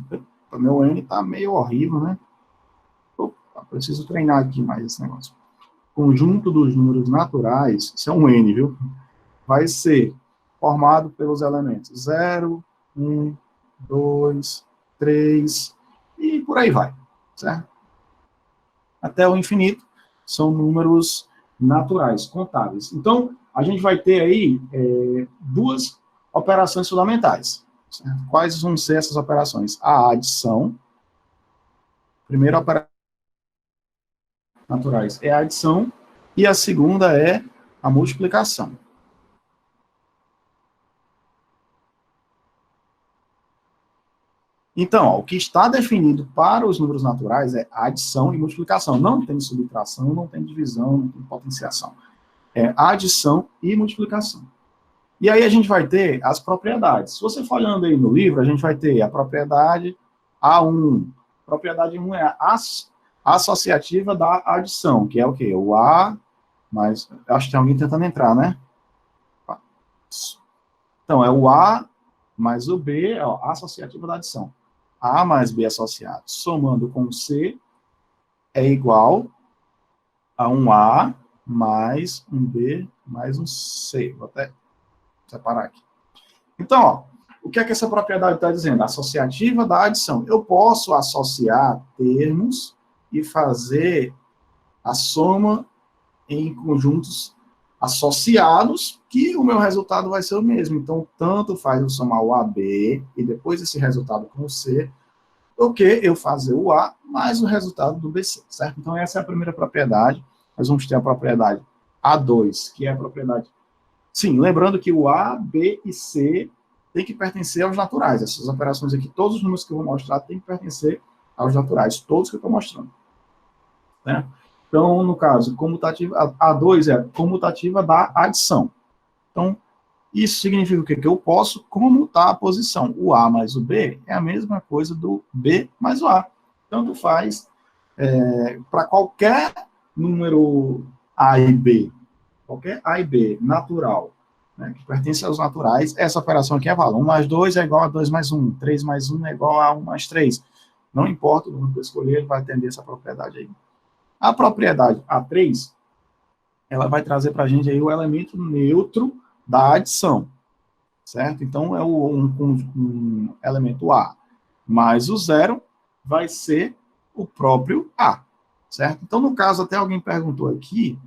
O meu N está meio horrível, né? Opa, preciso treinar aqui mais esse negócio. Conjunto dos números naturais, isso é um N, viu? Vai ser formado pelos elementos 0, 1, 2, 3, e por aí vai, certo? Até o infinito são números naturais, contáveis. Então, a gente vai ter aí duas operações fundamentais. Certo? Quais vão ser essas operações? A adição. Primeira operação naturais é a adição, e a segunda é a multiplicação. Então, o que está definido para os números naturais é adição e multiplicação. Não tem subtração, não tem divisão, não tem potenciação. É adição e multiplicação. E aí a gente vai ter as propriedades. Se você for olhando aí no livro, a gente vai ter a propriedade A1. A propriedade 1 é a associativa da adição, que é o quê? O A, mas acho que tem alguém tentando entrar, né? Então, é o A mais o B, a associativa da adição. A mais B associado, somando com C, é igual a um A mais um B mais um C. Vou até separar aqui. Então, ó, o que é que essa propriedade está dizendo? Associativa da adição. Eu posso associar termos e fazer a soma em conjuntos associados, que o meu resultado vai ser o mesmo. Então, tanto faz eu somar o AB e depois esse resultado com o C, do que eu fazer o A mais o resultado do BC, certo? Então, essa é a primeira propriedade. Nós vamos ter a propriedade A2, que é a propriedade... Sim, lembrando que o A, B e C tem que pertencer aos naturais. Essas operações aqui, todos os números que eu vou mostrar, tem que pertencer aos naturais, todos que eu estou mostrando. Né? Então, no caso, comutativa, A2 é comutativa da adição. Então, isso significa o quê? Que eu posso comutar a posição. O A mais o B é a mesma coisa do B mais o A. Tanto faz para qualquer número A e B, qualquer A e B natural, né, que pertence aos naturais, essa operação aqui é válida. 1 mais 2 é igual a 2 mais 1. 3 mais 1 é igual a 1 mais 3. Não importa o número que eu escolher, ele vai atender essa propriedade aí. A propriedade A3, ela vai trazer para a gente aí o elemento neutro da adição, certo? Então, é um elemento A mais o 0 vai ser o próprio A, certo? Então, no caso, até alguém perguntou aqui,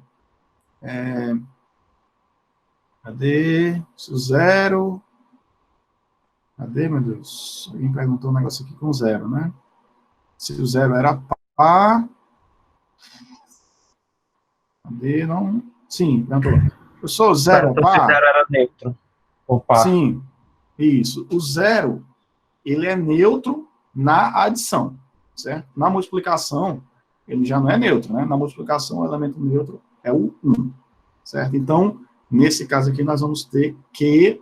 cadê o 0? Cadê, meu Deus? Alguém perguntou um negócio aqui com 0, né? Se o 0 era pá... Cadê? Não... Sim, perguntou. Eu sou 0 Se o 0 era neutro. Opa. Sim, isso. O 0, ele é neutro na adição, certo? Na multiplicação, ele já não é neutro, né? Na multiplicação, o elemento neutro é o 1, certo? Então, nesse caso aqui, nós vamos ter que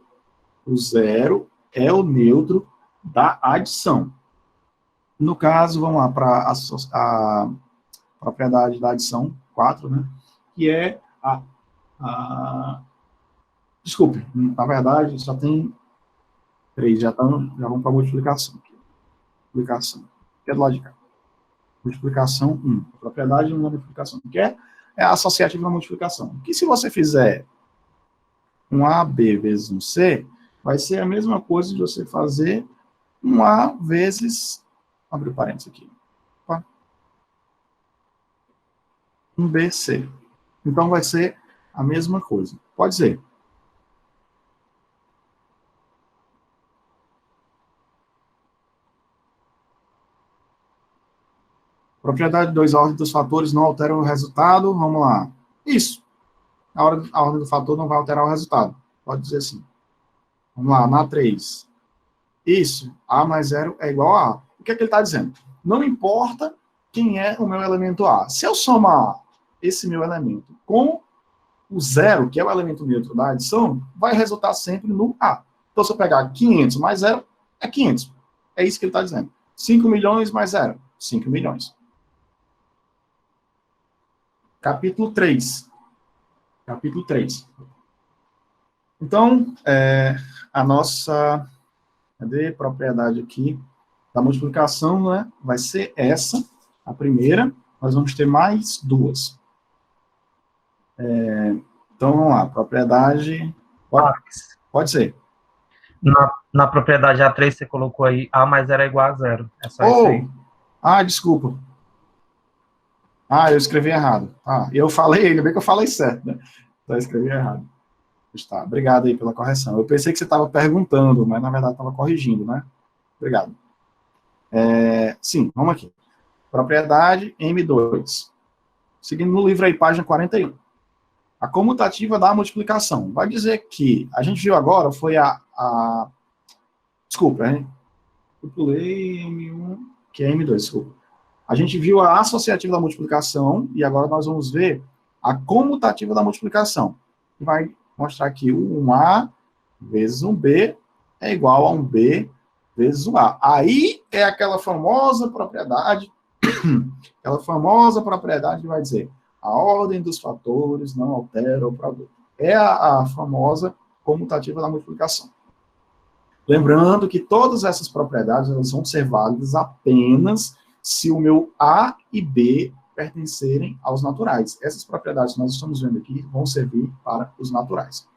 o 0 é o neutro da adição. No caso, vamos lá para a propriedade da adição 4, né? Que é desculpe, na verdade, só tem 3, já vamos para a multiplicação. Multiplicação, que é do lado de cá. Multiplicação 1. Propriedade de uma multiplicação, que é a associativa da multiplicação. Que se você fizer um AB vezes um C, vai ser a mesma coisa de você fazer um A vezes... Abre o parênteses aqui. Opa. Um BC. Então, vai ser a mesma coisa. Pode ser. Propriedade de 2 ordens dos fatores não altera o resultado. Vamos lá. Isso. A ordem do fator não vai alterar o resultado. Pode dizer assim. Vamos lá, na 3. Isso. A mais 0 é igual a A. O que é que ele está dizendo? Não importa quem é o meu elemento A. Se eu somar esse meu elemento com o 0, que é o elemento neutro da adição, vai resultar sempre no A. Então, se eu pegar 500 mais 0, é 500. É isso que ele está dizendo. 5 milhões mais 0, 5 milhões. Capítulo 3. Capítulo 3. Então, a nossa propriedade aqui da multiplicação, né, vai ser essa, a primeira. Nós vamos ter mais duas. Então, vamos lá. Propriedade... Pode ser. Na propriedade A3, você colocou aí A mais 0 é igual a 0. É só isso aí. Desculpa. Eu escrevi errado. Eu falei, ainda bem que eu falei certo, né? Eu escrevi errado. Está. Obrigado aí pela correção. Eu pensei que você estava perguntando, mas na verdade estava corrigindo, né? Obrigado. Sim, vamos aqui. Propriedade M2. Seguindo no livro aí, página 41. A comutativa da multiplicação. Vai dizer que a gente viu agora, foi Desculpa, hein? Eu pulei M1, que é M2, desculpa. A gente viu a associativa da multiplicação e agora nós vamos ver a comutativa da multiplicação. Vai mostrar que o 1A vezes um B é igual a um B vezes um A. Aí é aquela famosa propriedade, que vai dizer a ordem dos fatores não altera o produto. É a famosa comutativa da multiplicação. Lembrando que todas essas propriedades elas vão ser válidas apenas se o meu A e B pertencerem aos naturais. Essas propriedades que nós estamos vendo aqui vão servir para os naturais.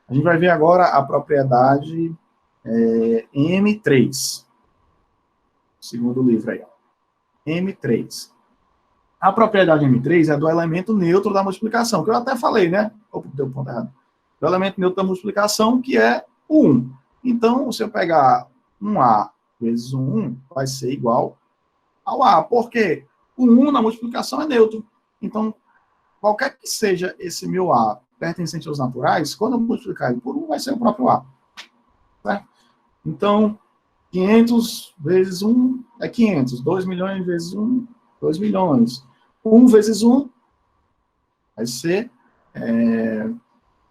A gente vai ver agora a propriedade M3. Segundo livro aí. M3. A propriedade M3 é do elemento neutro da multiplicação, que eu até falei, né? Deu ponto errado. Do elemento neutro da multiplicação, que é o 1. Então, se eu pegar 1A vezes 1, vai ser igual ao A. Por quê? O 1 na multiplicação é neutro. Então, qualquer que seja esse meu A pertencente aos naturais, quando eu multiplicar ele por 1, vai ser o próprio A. Certo? Então, 500 vezes 1 é 500. 2 milhões vezes 1, 2 milhões. 1 vezes 1 vai ser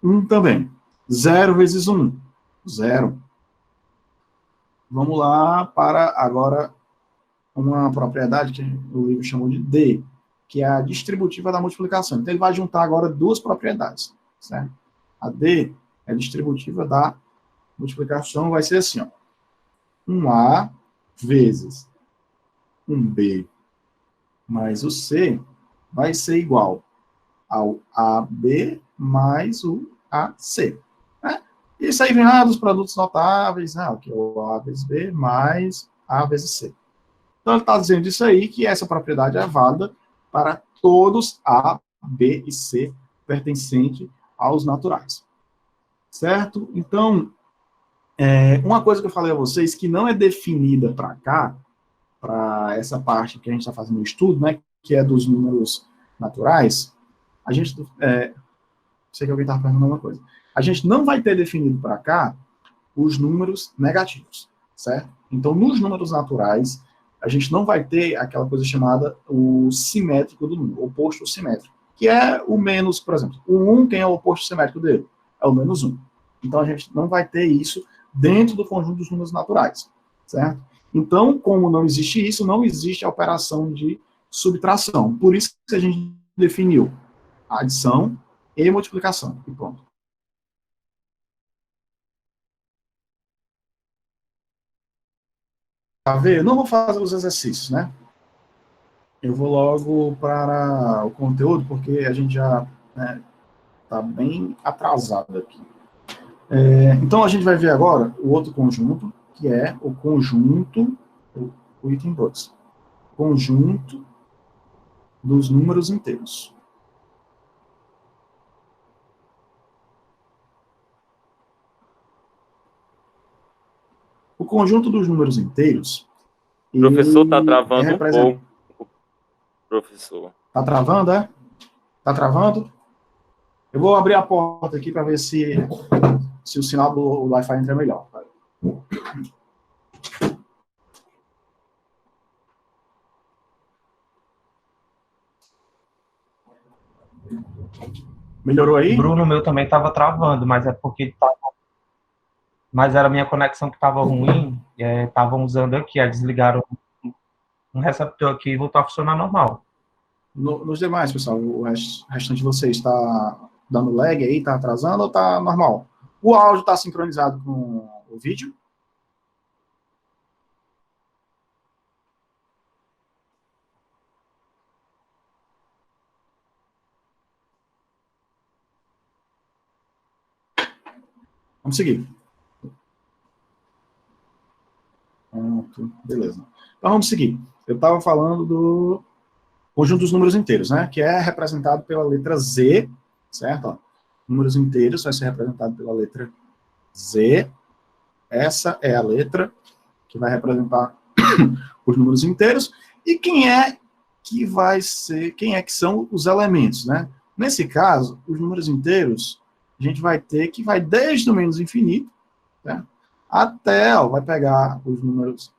1 também. 0 vezes 1, 0. Vamos lá para agora uma propriedade que o livro chamou de D, que é a distributiva da multiplicação. Então, ele vai juntar agora duas propriedades, certo? A D é a distributiva da multiplicação, vai ser assim, ó. 1A vezes 1B mais o C vai ser igual ao AB mais o AC. Né? Isso aí vem lá dos produtos notáveis, né? Que é o A vezes B mais A vezes C. Então, ele está dizendo isso aí, que essa propriedade é válida para todos A, B e C pertencente aos naturais. Certo? Então, uma coisa que eu falei a vocês, que não é definida para cá, para essa parte que a gente está fazendo o estudo, né, que é dos números naturais, a gente... sei que alguém está perguntando uma coisa. A gente não vai ter definido para cá os números negativos, certo? Então, nos números naturais, a gente não vai ter aquela coisa chamada o simétrico do número, o oposto simétrico, que é o menos, por exemplo, o 1, quem é o oposto simétrico dele? É o menos 1. Então, a gente não vai ter isso dentro do conjunto dos números naturais, certo? Então, como não existe isso, não existe a operação de subtração. Por isso que a gente definiu adição e multiplicação, e pronto. Tá vendo? Eu não vou fazer os exercícios, né? Eu vou logo para o conteúdo, porque a gente já está bem atrasado aqui. Então, a gente vai ver agora o outro conjunto, que é o conjunto, o item 2. Conjunto dos números inteiros. O conjunto dos números inteiros... O professor está travando um representa... pouco. Professor. Tá travando, é? Tá travando? Eu vou abrir a porta aqui para ver se o sinal do Wi-Fi entra melhor. Melhorou aí? Bruno, o meu também estava travando, mas é porque mas era a minha conexão que estava ruim, estavam usando aqui, aí desligaram um receptor aqui e voltou a funcionar normal. Nos demais, pessoal, o restante de vocês está dando lag aí, está atrasando ou está normal? O áudio está sincronizado com o vídeo? Vamos seguir. Pronto, beleza. Então, vamos seguir. Eu estava falando do conjunto dos números inteiros, né? Que é representado pela letra Z, certo? Ó, números inteiros vai ser representado pela letra Z. Essa é a letra que vai representar os números inteiros. E quem é que são os elementos, né? Nesse caso, os números inteiros, a gente vai ter que vai desde o menos infinito, né? Até, ó, vai pegar os números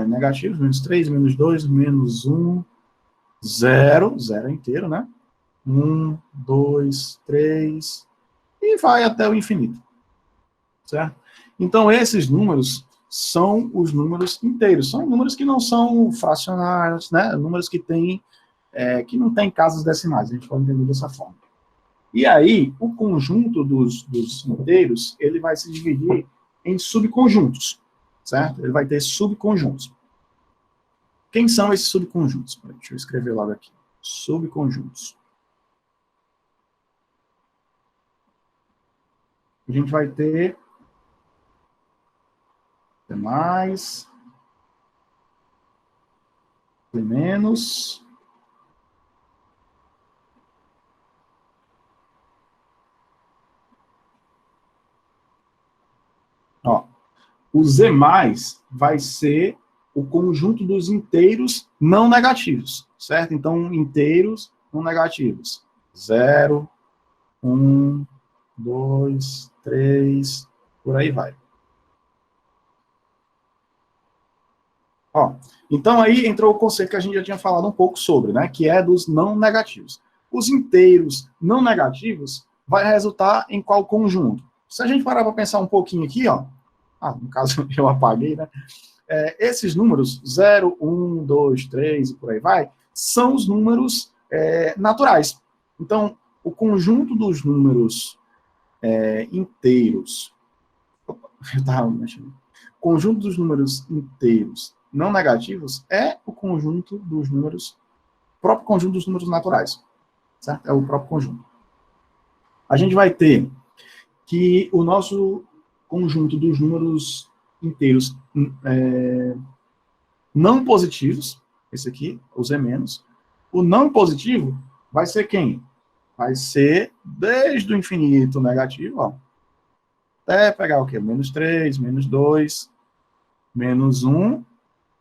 negativos, menos 3, menos 2, menos 1, 0 inteiro, né? 1, 2, 3, e vai até o infinito, certo? Então, esses números são os números inteiros, são números que não são fracionários, né? Números que que não tem casas decimais, a gente pode entender dessa forma. E aí, o conjunto dos inteiros, ele vai se dividir em subconjuntos, certo? Ele vai ter subconjuntos. Quem são esses subconjuntos? Deixa eu escrever logo aqui. Subconjuntos. A gente vai ter mais, menos, ó, o Z+, vai ser o conjunto dos inteiros não negativos, certo? Então, inteiros não negativos. 0, 1, 2, 3, por aí vai. Ó, então aí entrou o conceito que a gente já tinha falado um pouco sobre, né? Que é dos não negativos. Os inteiros não negativos vai resultar em qual conjunto? Se a gente parar para pensar um pouquinho aqui, ó, no caso eu apaguei, né? Esses números, 0, 1, 2, 3 e por aí vai, são os números naturais. Então, o conjunto dos números inteiros, conjunto dos números inteiros não negativos é o conjunto dos números, próprio conjunto dos números naturais, certo? É o próprio conjunto. A gente vai ter que o nosso conjunto dos números inteiros não positivos, esse aqui, o Z-, o não positivo vai ser quem? Vai ser desde o infinito negativo, ó, até pegar o quê? Menos 3, menos 2, menos 1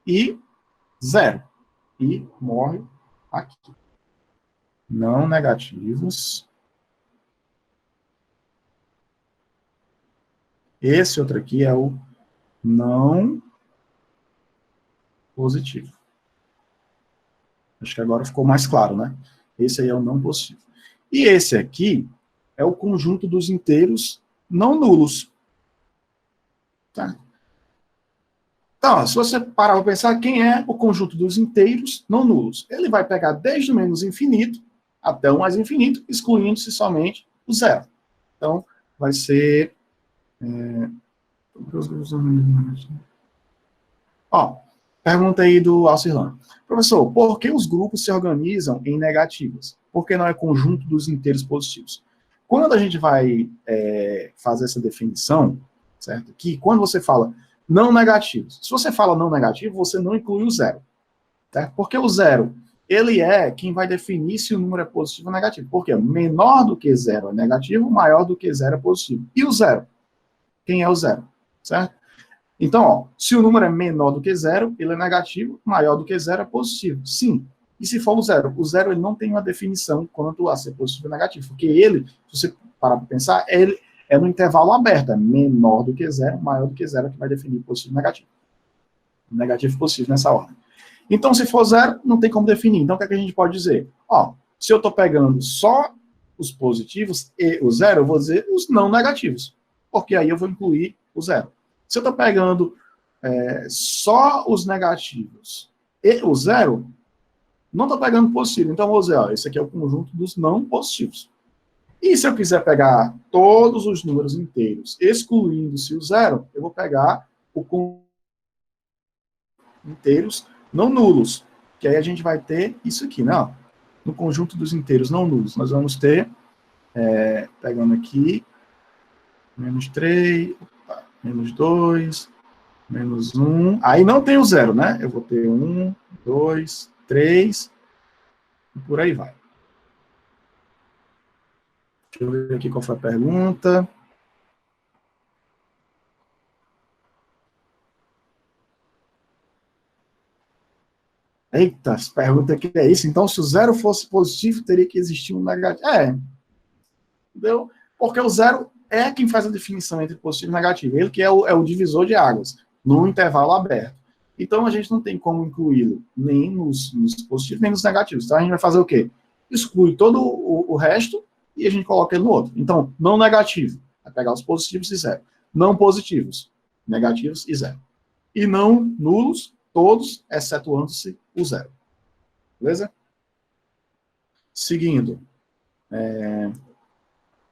e 0. E morre aqui. Não negativos. Esse outro aqui é o não positivo. Acho que agora ficou mais claro, né? Esse aí é o não positivo. E esse aqui é o conjunto dos inteiros não nulos. Tá? Então, se você parar para pensar, quem é o conjunto dos inteiros não nulos? Ele vai pegar desde o menos infinito até o mais infinito, excluindo-se somente o 0. Então, vai ser... pergunta aí do Alcirlan. Professor, por que os grupos se organizam em negativas? Por que não é conjunto dos inteiros positivos? Quando a gente vai fazer essa definição, certo? Que quando você fala não negativos, se você fala não negativo, você não inclui o 0. Certo? Porque o 0, ele é quem vai definir se o número é positivo ou negativo. Porque menor do que 0 é negativo, maior do que 0 é positivo. E o 0? Quem é o 0? Certo? Então, ó, se o número é menor do que zero, ele é negativo, maior do que zero é positivo. Sim. E se for o zero ele não tem uma definição quanto a ser positivo ou negativo, porque ele, se você parar para pensar, ele é no intervalo aberto, é menor do que zero, maior do que zero, é que vai definir positivo e negativo. Negativo e positivo nessa ordem. Então, se for zero, não tem como definir. Então, o que é que a gente pode dizer? Ó, se eu estou pegando só os positivos e o zero, eu vou dizer os não negativos, porque aí eu vou incluir o zero. Se eu estou pegando só os negativos e o zero, não estou pegando positivo. Então, eu vou dizer, ó, esse aqui é o conjunto dos não positivos. E se eu quiser pegar todos os números inteiros, excluindo-se o zero, eu vou pegar o conjunto inteiros não nulos, que aí a gente vai ter isso aqui, né? Ó, no conjunto dos inteiros não nulos, nós vamos ter, pegando aqui, menos 3, menos 2, menos 1, aí não tem o zero, né? Eu vou ter 1, 2, 3, e por aí vai. Deixa eu ver aqui qual foi a pergunta. Eita, pergunta aqui é isso. Então, se o zero fosse positivo, teria que existir um negativo. Entendeu? Porque o zero é quem faz a definição entre positivo e negativo. Ele que é o divisor de águas, no intervalo aberto. Então, a gente não tem como incluí-lo nem nos positivos, nem nos negativos. Então, a gente vai fazer o quê? Exclui todo o resto e a gente coloca ele no outro. Então, não negativo, vai pegar os positivos e zero. Não positivos, negativos e zero. E não nulos, todos, excetuando-se o zero. Beleza? Seguindo.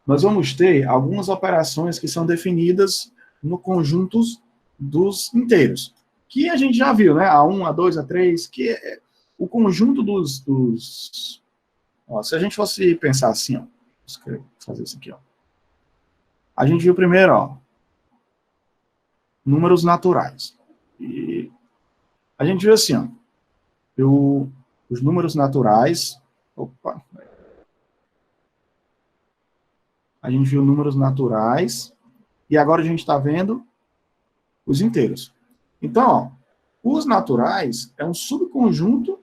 Nós vamos ter algumas operações que são definidas no conjunto dos inteiros, que a gente já viu, né? A1, A2, A3, que é o conjunto dos... Ó, se a gente fosse pensar assim, ó, vou fazer isso aqui, ó. A gente viu primeiro, ó, números naturais. E a gente viu assim, ó, os números naturais... Opa! A gente viu números naturais, e agora a gente está vendo os inteiros. Então, ó, os naturais é um subconjunto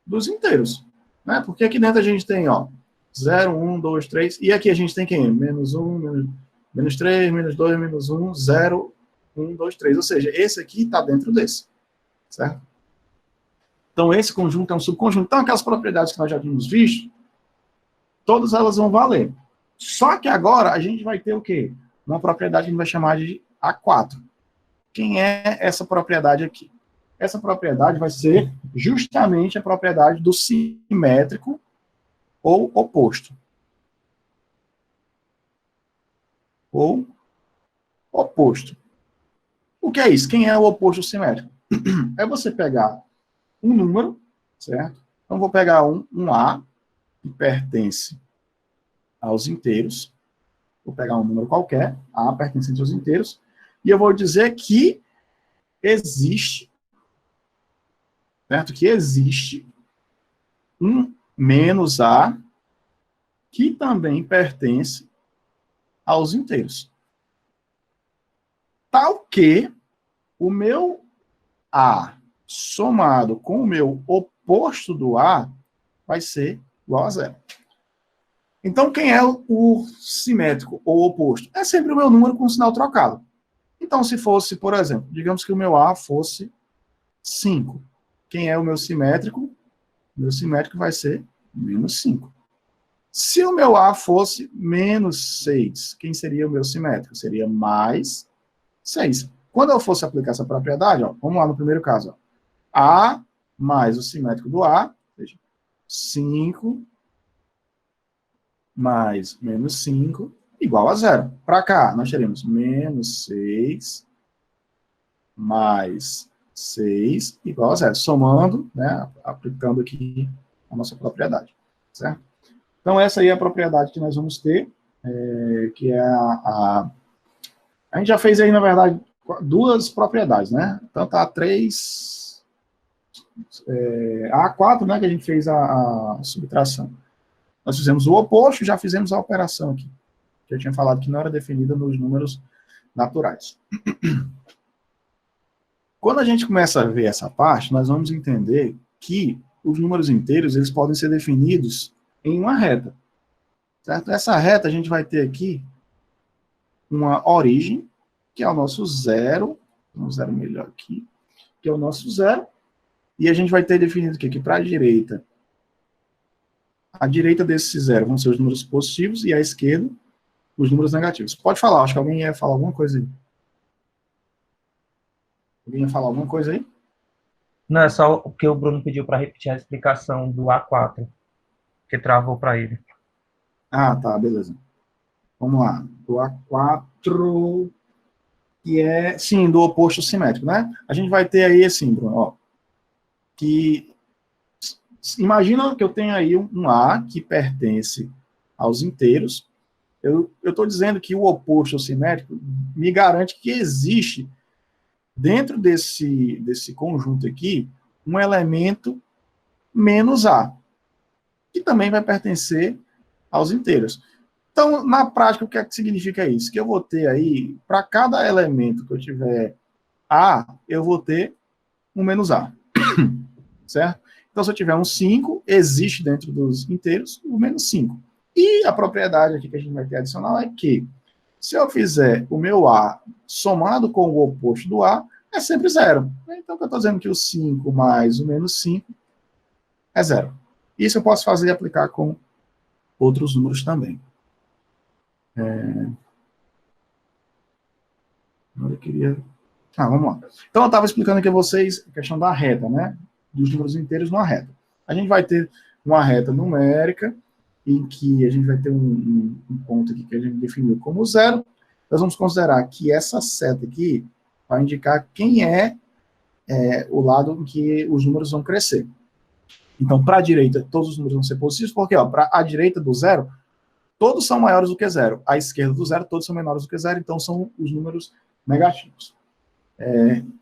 dos inteiros, né? Porque aqui dentro a gente tem, ó, 0, 1, 2, 3, e aqui a gente tem quem? Menos 1, menos 3, menos 2, menos 1, 0, 1, 2, 3. Ou seja, esse aqui está dentro desse, certo? Então, esse conjunto é um subconjunto. Então, aquelas propriedades que nós já tínhamos visto, todas elas vão valer. Só que agora a gente vai ter o quê? Uma propriedade que a gente vai chamar de A4. Quem é essa propriedade aqui? Essa propriedade vai ser justamente a propriedade do simétrico ou oposto. Ou oposto. O que é isso? Quem é o oposto simétrico? É você pegar um número, certo? Então, vou pegar um A, que pertence aos inteiros. Vou pegar um número qualquer, A pertencente aos inteiros, e eu vou dizer que existe, certo? Que existe um menos A que também pertence aos inteiros. Tal que o meu A somado com o meu oposto do A vai ser igual a zero. Então, quem é o simétrico ou oposto? É sempre o meu número com sinal trocado. Então, se fosse, por exemplo, digamos que o meu A fosse 5. Quem é o meu simétrico? O meu simétrico vai ser menos 5. Se o meu A fosse menos 6, quem seria o meu simétrico? Seria mais 6. Quando eu fosse aplicar essa propriedade, ó, vamos lá no primeiro caso. Ó, A mais o simétrico do A, ou seja, 5 mais menos 5, igual a zero. Para cá, nós teremos menos 6 mais 6 igual a zero. Somando, né, aplicando aqui a nossa propriedade. Certo? Então, essa aí é a propriedade que nós vamos ter, que é a gente já fez aí, na verdade, duas propriedades, né? Tanto a A3, a A4, né, que a gente fez a subtração. Nós fizemos o oposto, já fizemos a operação aqui, que eu tinha falado que não era definida nos números naturais. Quando a gente começa a ver essa parte, nós vamos entender que os números inteiros, eles podem ser definidos em uma reta, certo? Essa reta a gente vai ter aqui uma origem, que é o nosso zero, um zero melhor aqui, que é o nosso zero, e a gente vai ter definido aqui que para a direita desse zero vão ser os números positivos e a esquerda os números negativos. Pode falar, acho que alguém ia falar alguma coisa aí. Alguém ia falar alguma coisa aí? Não, é só o que o Bruno pediu para repetir a explicação do A4, que travou para ele. Ah, tá, beleza. Vamos lá. Do A4, que é, sim, do oposto simétrico, né? A gente vai ter aí, assim, Bruno, ó, que imagina que eu tenho aí um A que pertence aos inteiros. Eu estou dizendo que o oposto simétrico me garante que existe, dentro desse conjunto aqui, um elemento menos A, que também vai pertencer aos inteiros. Então, na prática, o que é que significa isso? Que eu vou ter aí, para cada elemento que eu tiver A, eu vou ter um menos A. Certo? Então, se eu tiver um 5, existe dentro dos inteiros o menos 5. E a propriedade aqui que a gente vai ter adicional é que, se eu fizer o meu A somado com o oposto do A, é sempre zero. Então, eu estou dizendo que o 5 mais o menos 5 é zero. Isso eu posso fazer e aplicar com outros números também. Agora eu queria... vamos lá. Então, eu estava explicando aqui a vocês a questão da reta, né? Dos números inteiros numa reta. A gente vai ter uma reta numérica, em que a gente vai ter um ponto aqui que a gente definiu como zero. Nós vamos considerar que essa seta aqui vai indicar quem é o lado em que os números vão crescer. Então, para a direita, todos os números vão ser positivos, porque para a direita do zero, todos são maiores do que zero. À esquerda do zero, todos são menores do que zero, então são os números negativos.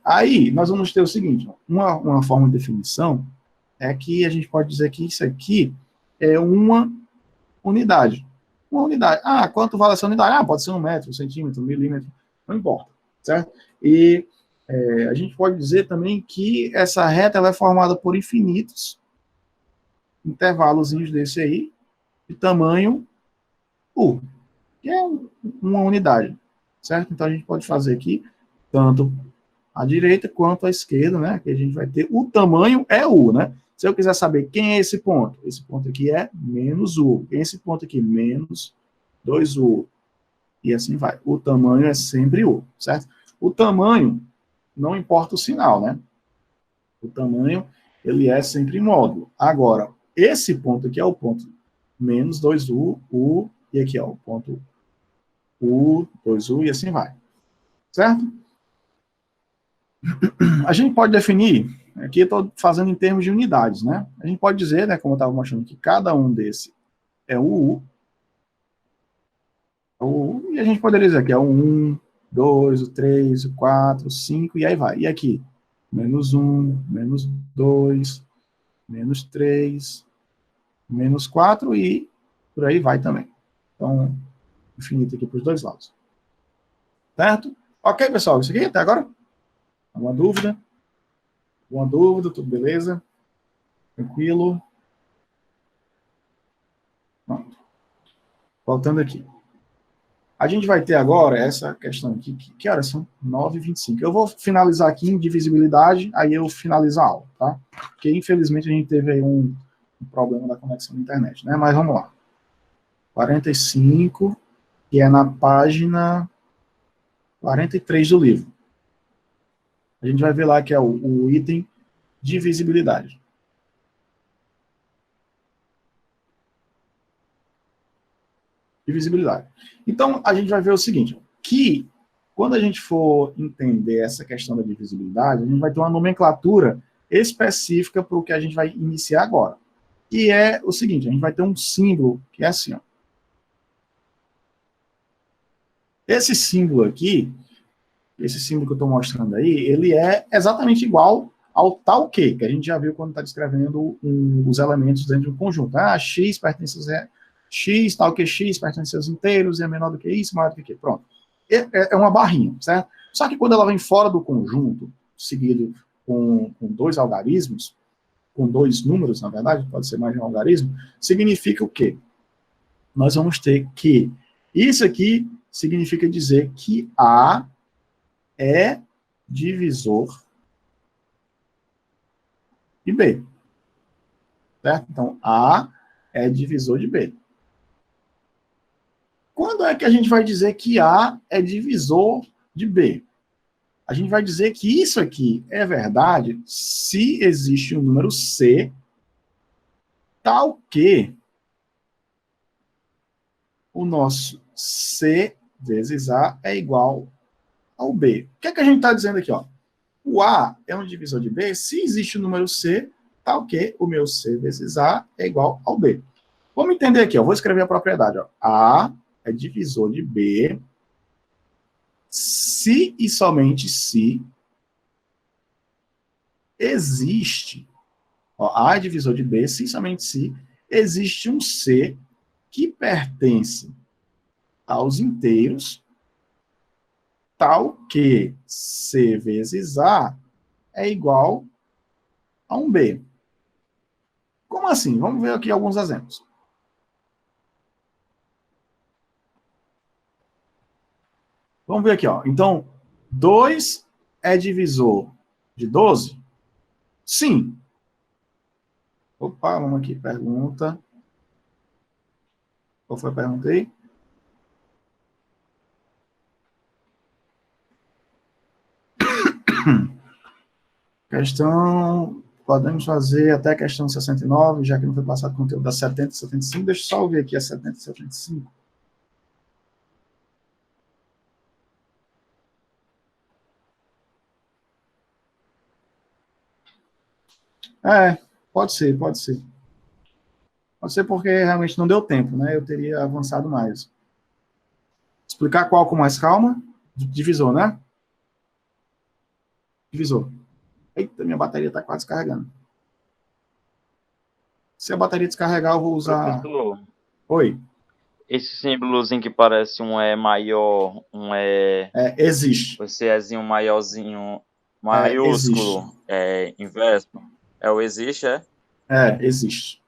Aí, nós vamos ter o seguinte, uma forma de definição é que a gente pode dizer que isso aqui é uma unidade. Uma unidade. Quanto vale essa unidade? Pode ser 1 metro, 1 centímetro, 1 milímetro, não importa, certo? E a gente pode dizer também que essa reta ela é formada por infinitos intervalozinhos desse aí, de tamanho U, que é uma unidade, certo? Então, a gente pode fazer aqui tanto a direita quanto a esquerda, né? Que a gente vai ter o tamanho é U, né? Se eu quiser saber quem é esse ponto aqui é menos U. Esse ponto aqui, menos 2U. E assim vai. O tamanho é sempre U, certo? O tamanho, não importa o sinal, né? O tamanho, ele é sempre módulo. Agora, esse ponto aqui é o ponto menos 2U, U, e aqui é o ponto U, 2U, e assim vai. Certo? A gente pode definir, aqui eu estou fazendo em termos de unidades, né? A gente pode dizer, né, como eu estava mostrando, que cada um desse é o U, e a gente poderia dizer que é o 1, 2, o 3, o 4, o 5, e aí vai. E aqui, menos 1, menos 2, menos 3, menos 4, e por aí vai também. Então, infinito aqui para os dois lados. Certo? Ok, pessoal, isso aqui até agora? Alguma dúvida? Alguma dúvida? Tudo beleza? Tranquilo? Pronto. Voltando aqui. A gente vai ter agora essa questão aqui. Que horas são? 9h25. Eu vou finalizar aqui em divisibilidade, aí eu finalizo a aula, tá? Porque, infelizmente, a gente teve aí um problema da conexão na internet, né? Mas vamos lá. 45, que é na página 43 do livro. A gente vai ver lá que é o item divisibilidade. Divisibilidade. Então, a gente vai ver o seguinte, que quando a gente for entender essa questão da divisibilidade, a gente vai ter uma nomenclatura específica para o que a gente vai iniciar agora. E é o seguinte, a gente vai ter um símbolo que é assim, ó. Esse símbolo aqui, esse símbolo que eu estou mostrando aí, ele é exatamente igual ao tal que a gente já viu quando está descrevendo os elementos dentro de um conjunto. X pertence a X, tal que X pertence aos inteiros, e é menor do que isso, maior do que. Pronto. É uma barrinha, certo? Só que quando ela vem fora do conjunto, seguido com dois algarismos, com dois números, na verdade, pode ser mais de um algarismo, significa o quê? Nós vamos ter que, isso aqui significa dizer que A é divisor de B. Certo? Então, A é divisor de B. Quando é que a gente vai dizer que A é divisor de B? A gente vai dizer que isso aqui é verdade se existe um número C tal que o nosso C vezes A é igual ao B. O que é que a gente está dizendo aqui? Ó? O A é um divisor de B se existe o número C tal que o meu C vezes A é igual ao B. Vamos entender aqui, ó. Vou escrever a propriedade. Ó. A é divisor de B se e somente se existe, ó, A é divisor de B se e somente se existe um C que pertence aos inteiros, tal que C vezes A é igual a um B. Como assim? Vamos ver aqui alguns exemplos. Vamos ver aqui, ó. Então, 2 é divisor de 12? Sim. Opa, vamos aqui, pergunta. Qual foi a pergunta aí? Questão, podemos fazer até a questão 69, já que não foi passado conteúdo da 70 e 75. Deixa eu só ver aqui a 70 e 75. Pode ser, pode ser. Pode ser porque realmente não deu tempo, né? Eu teria avançado mais. Explicar qual com mais calma? Divisor, né? Divisor. Eita, minha bateria está quase carregando. Se a bateria descarregar, eu vou usar... Professor, Oi. esse símbolozinho que parece um E maior, um E... existe. Esse Ezinho maiorzinho, maiúsculo, inverso, é o existe, é? Existe.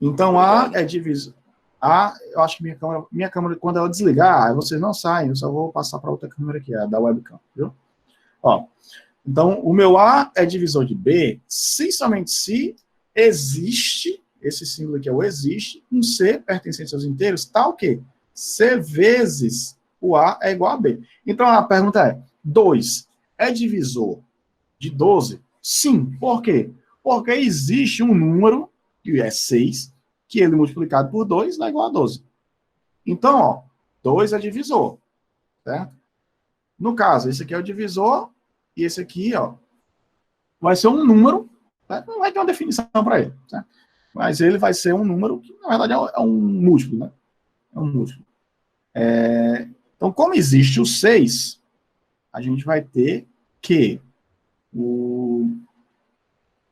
Então, A é divisor. A, eu acho que minha câmera, quando ela desligar, vocês não saem, eu só vou passar para outra câmera aqui, a da webcam, viu? Ó, então, o meu A é divisor de B, se somente se existe, esse símbolo aqui é o existe, um C pertencente aos inteiros, tal que C vezes o A é igual a B. Então, a pergunta é, 2 é divisor de 12? Sim. Por quê? Porque existe um número, que é 6, que ele multiplicado por 2 dá igual a 12. Então, ó, 2 é divisor, certo? No caso, esse aqui é o divisor, e esse aqui, ó, vai ser um número, né? Não vai ter uma definição para ele, certo? Mas ele vai ser um número que, na verdade, é um múltiplo, né? É um múltiplo. Então, como existe o 6, a gente vai ter que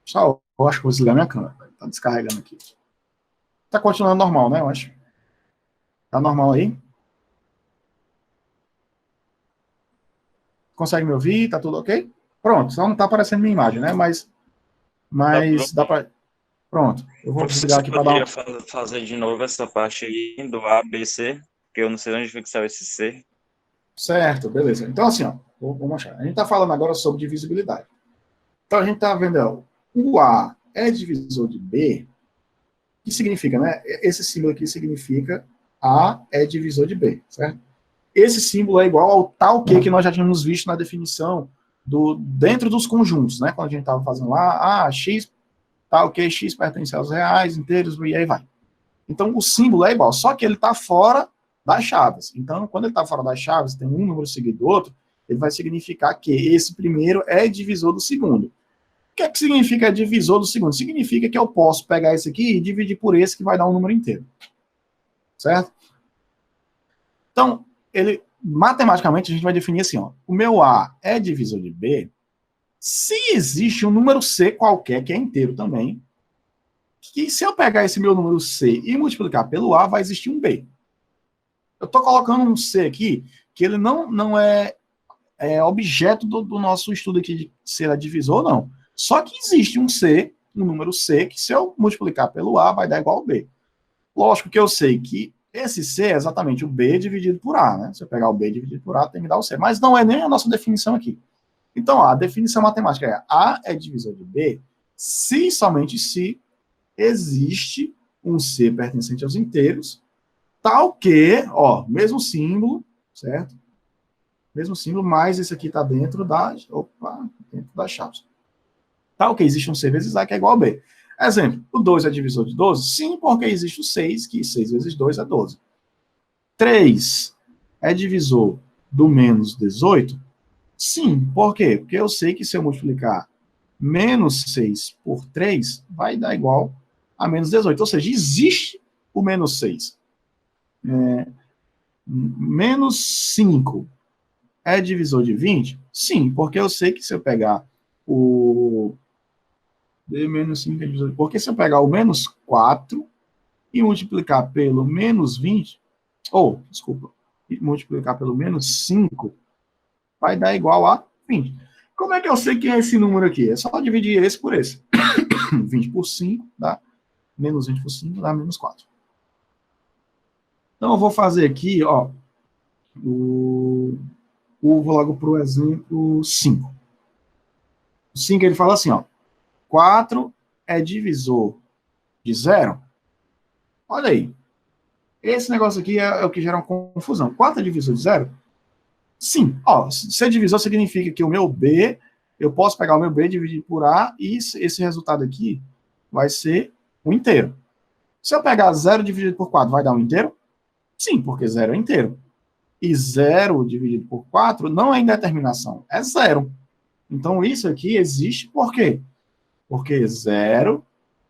Só, eu acho que vou desligar minha câmera. Tá descarregando aqui. Tá continuando normal, né? Eu acho. Tá normal aí? Consegue me ouvir? Tá tudo ok? Pronto, só não tá aparecendo minha imagem, né? Mas dá pra... Pronto, eu vou desligar aqui para dar... Eu poderia fazer de novo essa parte aí do A, B, C, porque eu não sei onde fixar esse C. Certo, beleza. Então, assim, ó, vou mostrar. A gente tá falando agora sobre divisibilidade. Então, a gente tá vendo, ó, o A é divisor de B, que significa, né? Esse símbolo aqui significa A é divisor de B, certo? Esse símbolo é igual ao tal que nós já tínhamos visto na definição dentro dos conjuntos, né? Quando a gente estava fazendo lá, X, tal que X pertence aos reais, inteiros, e aí vai. Então, o símbolo é igual, só que ele está fora das chaves. Então, quando ele está fora das chaves, tem um número seguido do outro, ele vai significar que esse primeiro é divisor do segundo. O que é que significa divisor do segundo? Significa que eu posso pegar esse aqui e dividir por esse, que vai dar um número inteiro. Certo? Então, matematicamente, a gente vai definir assim, ó, o meu A é divisor de B se existe um número C qualquer, que é inteiro também, que se eu pegar esse meu número C e multiplicar pelo A, vai existir um B. Eu estou colocando um C aqui, que ele não é objeto do nosso estudo aqui de se ele é divisor ou não. Só que existe um C, um número C, que se eu multiplicar pelo A, vai dar igual ao B. Lógico que eu sei que esse C é exatamente o B dividido por A, né? Se eu pegar o B dividido por A, tem que dar o C. Mas não é nem a nossa definição aqui. Então, a definição matemática é A é divisor de B se somente se existe um C pertencente aos inteiros, tal que, mesmo símbolo, certo? Mesmo símbolo, mas esse aqui está dentro das chaves. Tal que existe um C vezes A que é igual a B. Exemplo, o 2 é divisor de 12? Sim, porque existe o 6, que 6 vezes 2 é 12. 3 é divisor do menos 18? Sim, por quê? Porque eu sei que se eu multiplicar menos 6 por 3, vai dar igual a menos 18. Ou seja, existe o menos 6. Menos 5 é divisor de 20? Sim, porque eu sei que se eu pegar o... menos 5 é divisor de... Porque se eu pegar o menos 4 e multiplicar pelo menos 20, e multiplicar pelo menos 5, vai dar igual a 20. Como é que eu sei que é esse número aqui? É só dividir esse por esse. 20 por 5 dá menos 20 por 5 dá menos 4. Então eu vou fazer aqui, vou logo para o exemplo 5. O 5 ele fala assim, 4 é divisor de 0? Olha aí. Esse negócio aqui é o que gera uma confusão. 4 é divisor de 0? Sim. Ser divisor significa que o meu B, eu posso pegar o meu B dividir por A, e esse resultado aqui vai ser um inteiro. Se eu pegar 0 dividido por 4, vai dar um inteiro? Sim, porque 0 é inteiro. E 0 dividido por 4 não é indeterminação, é 0. Então, isso aqui existe por quê? Porque 0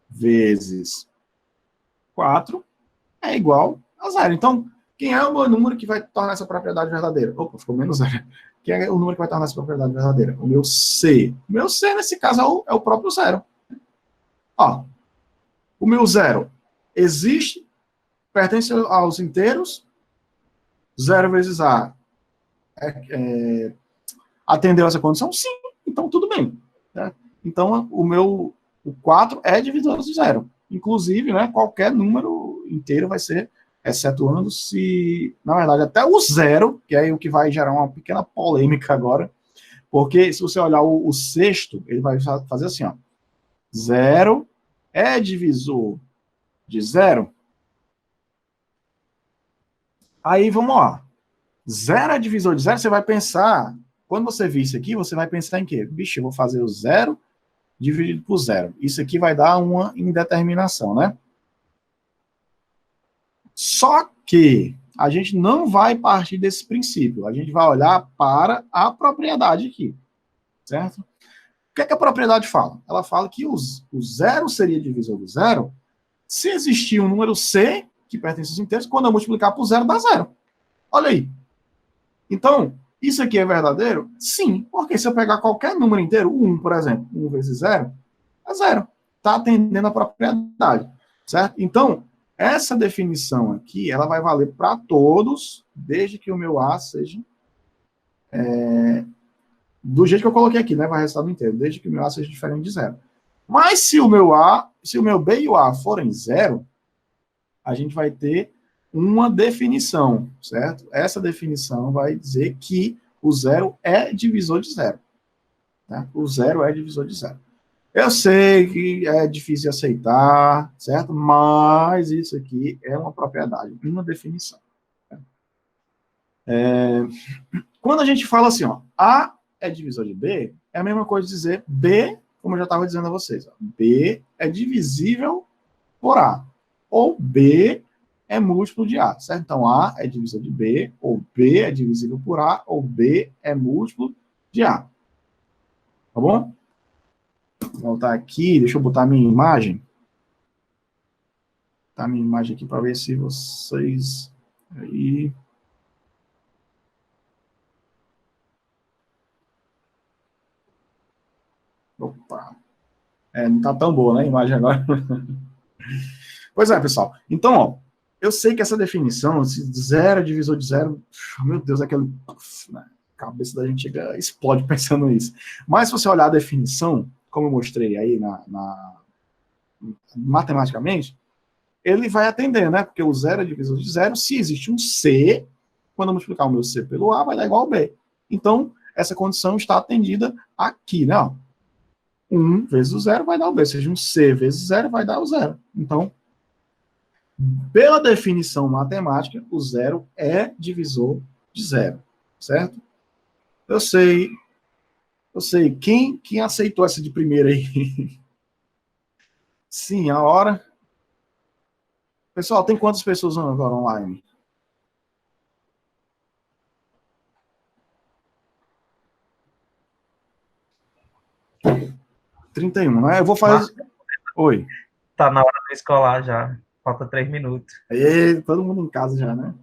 vezes 4 é igual a 0. Então, quem é o meu número que vai tornar essa propriedade verdadeira? Opa, ficou menos 0. Quem é o número que vai tornar essa propriedade verdadeira? O meu C. O meu C, nesse caso, é o próprio 0. O meu 0 existe, pertence aos inteiros, 0 vezes A atendeu essa condição? Sim, então tudo bem. Né? Então, o 4 é divisor de 0. Inclusive, né, qualquer número inteiro vai ser, excetuando se, na verdade, até o 0, que é o que vai gerar uma pequena polêmica agora, porque se você olhar o sexto, ele vai fazer assim, 0 é divisor de 0. Aí, vamos lá. 0 é divisor de 0, você vai pensar, quando você vir isso aqui, você vai pensar em quê? Bicho, eu vou fazer o 0 dividido por 0. Isso aqui vai dar uma indeterminação, né? Só que a gente não vai partir desse princípio. A gente vai olhar para a propriedade aqui, certo? O que é que a propriedade fala? Ela fala que o 0 seria divisor do 0 se existir um número C, que pertence aos inteiros, quando eu multiplicar por 0, dá 0. Olha aí. Então, isso aqui é verdadeiro? Sim, porque se eu pegar qualquer número inteiro, 1, por exemplo, 1 vezes 0, é 0. Está atendendo a propriedade, certo? Então, essa definição aqui, ela vai valer para todos, desde que o meu A seja do jeito que eu coloquei aqui, né? Vai resultado inteiro, desde que o meu A seja diferente de 0. Mas se o meu B e o A forem 0, a gente vai ter uma definição, certo? Essa definição vai dizer que o 0 é divisor de 0. Tá? O 0 é divisor de 0. Eu sei que é difícil de aceitar, certo? Mas isso aqui é uma propriedade, uma definição. Quando a gente fala assim, A é divisor de B, é a mesma coisa de dizer B, como eu já estava dizendo a vocês, B é divisível por A, ou B é múltiplo de A, certo? Então, A é divisor de B, ou B é divisível por A, ou B é múltiplo de A. Tá bom? Vou voltar aqui, deixa eu botar minha imagem. Tá minha imagem aqui para ver se vocês... Aí... Opa. Não tá tão boa, né, a imagem agora. Pois é, pessoal. Então, eu sei que essa definição, se 0 é divisor de 0, meu Deus, aquele... Né? cabeça da gente chega, explode pensando nisso. Mas se você olhar a definição, como eu mostrei aí matematicamente, ele vai atender, né? Porque o zero é divisor de zero. Se existe um C, quando eu multiplicar o meu C pelo A, vai dar igual ao B. Então, essa condição está atendida aqui, né? 1 vezes o zero vai dar o B. Ou seja, um C vezes zero vai dar o zero. Então, pela definição matemática, o zero é divisor de zero. Certo? Eu sei. Quem aceitou essa de primeira aí? Sim, a hora. Pessoal, tem quantas pessoas agora online? (31), né? Eu vou fazer... Oi. Tá na hora da escolar já. Falta 3 minutos. Aí, todo mundo em casa já, né?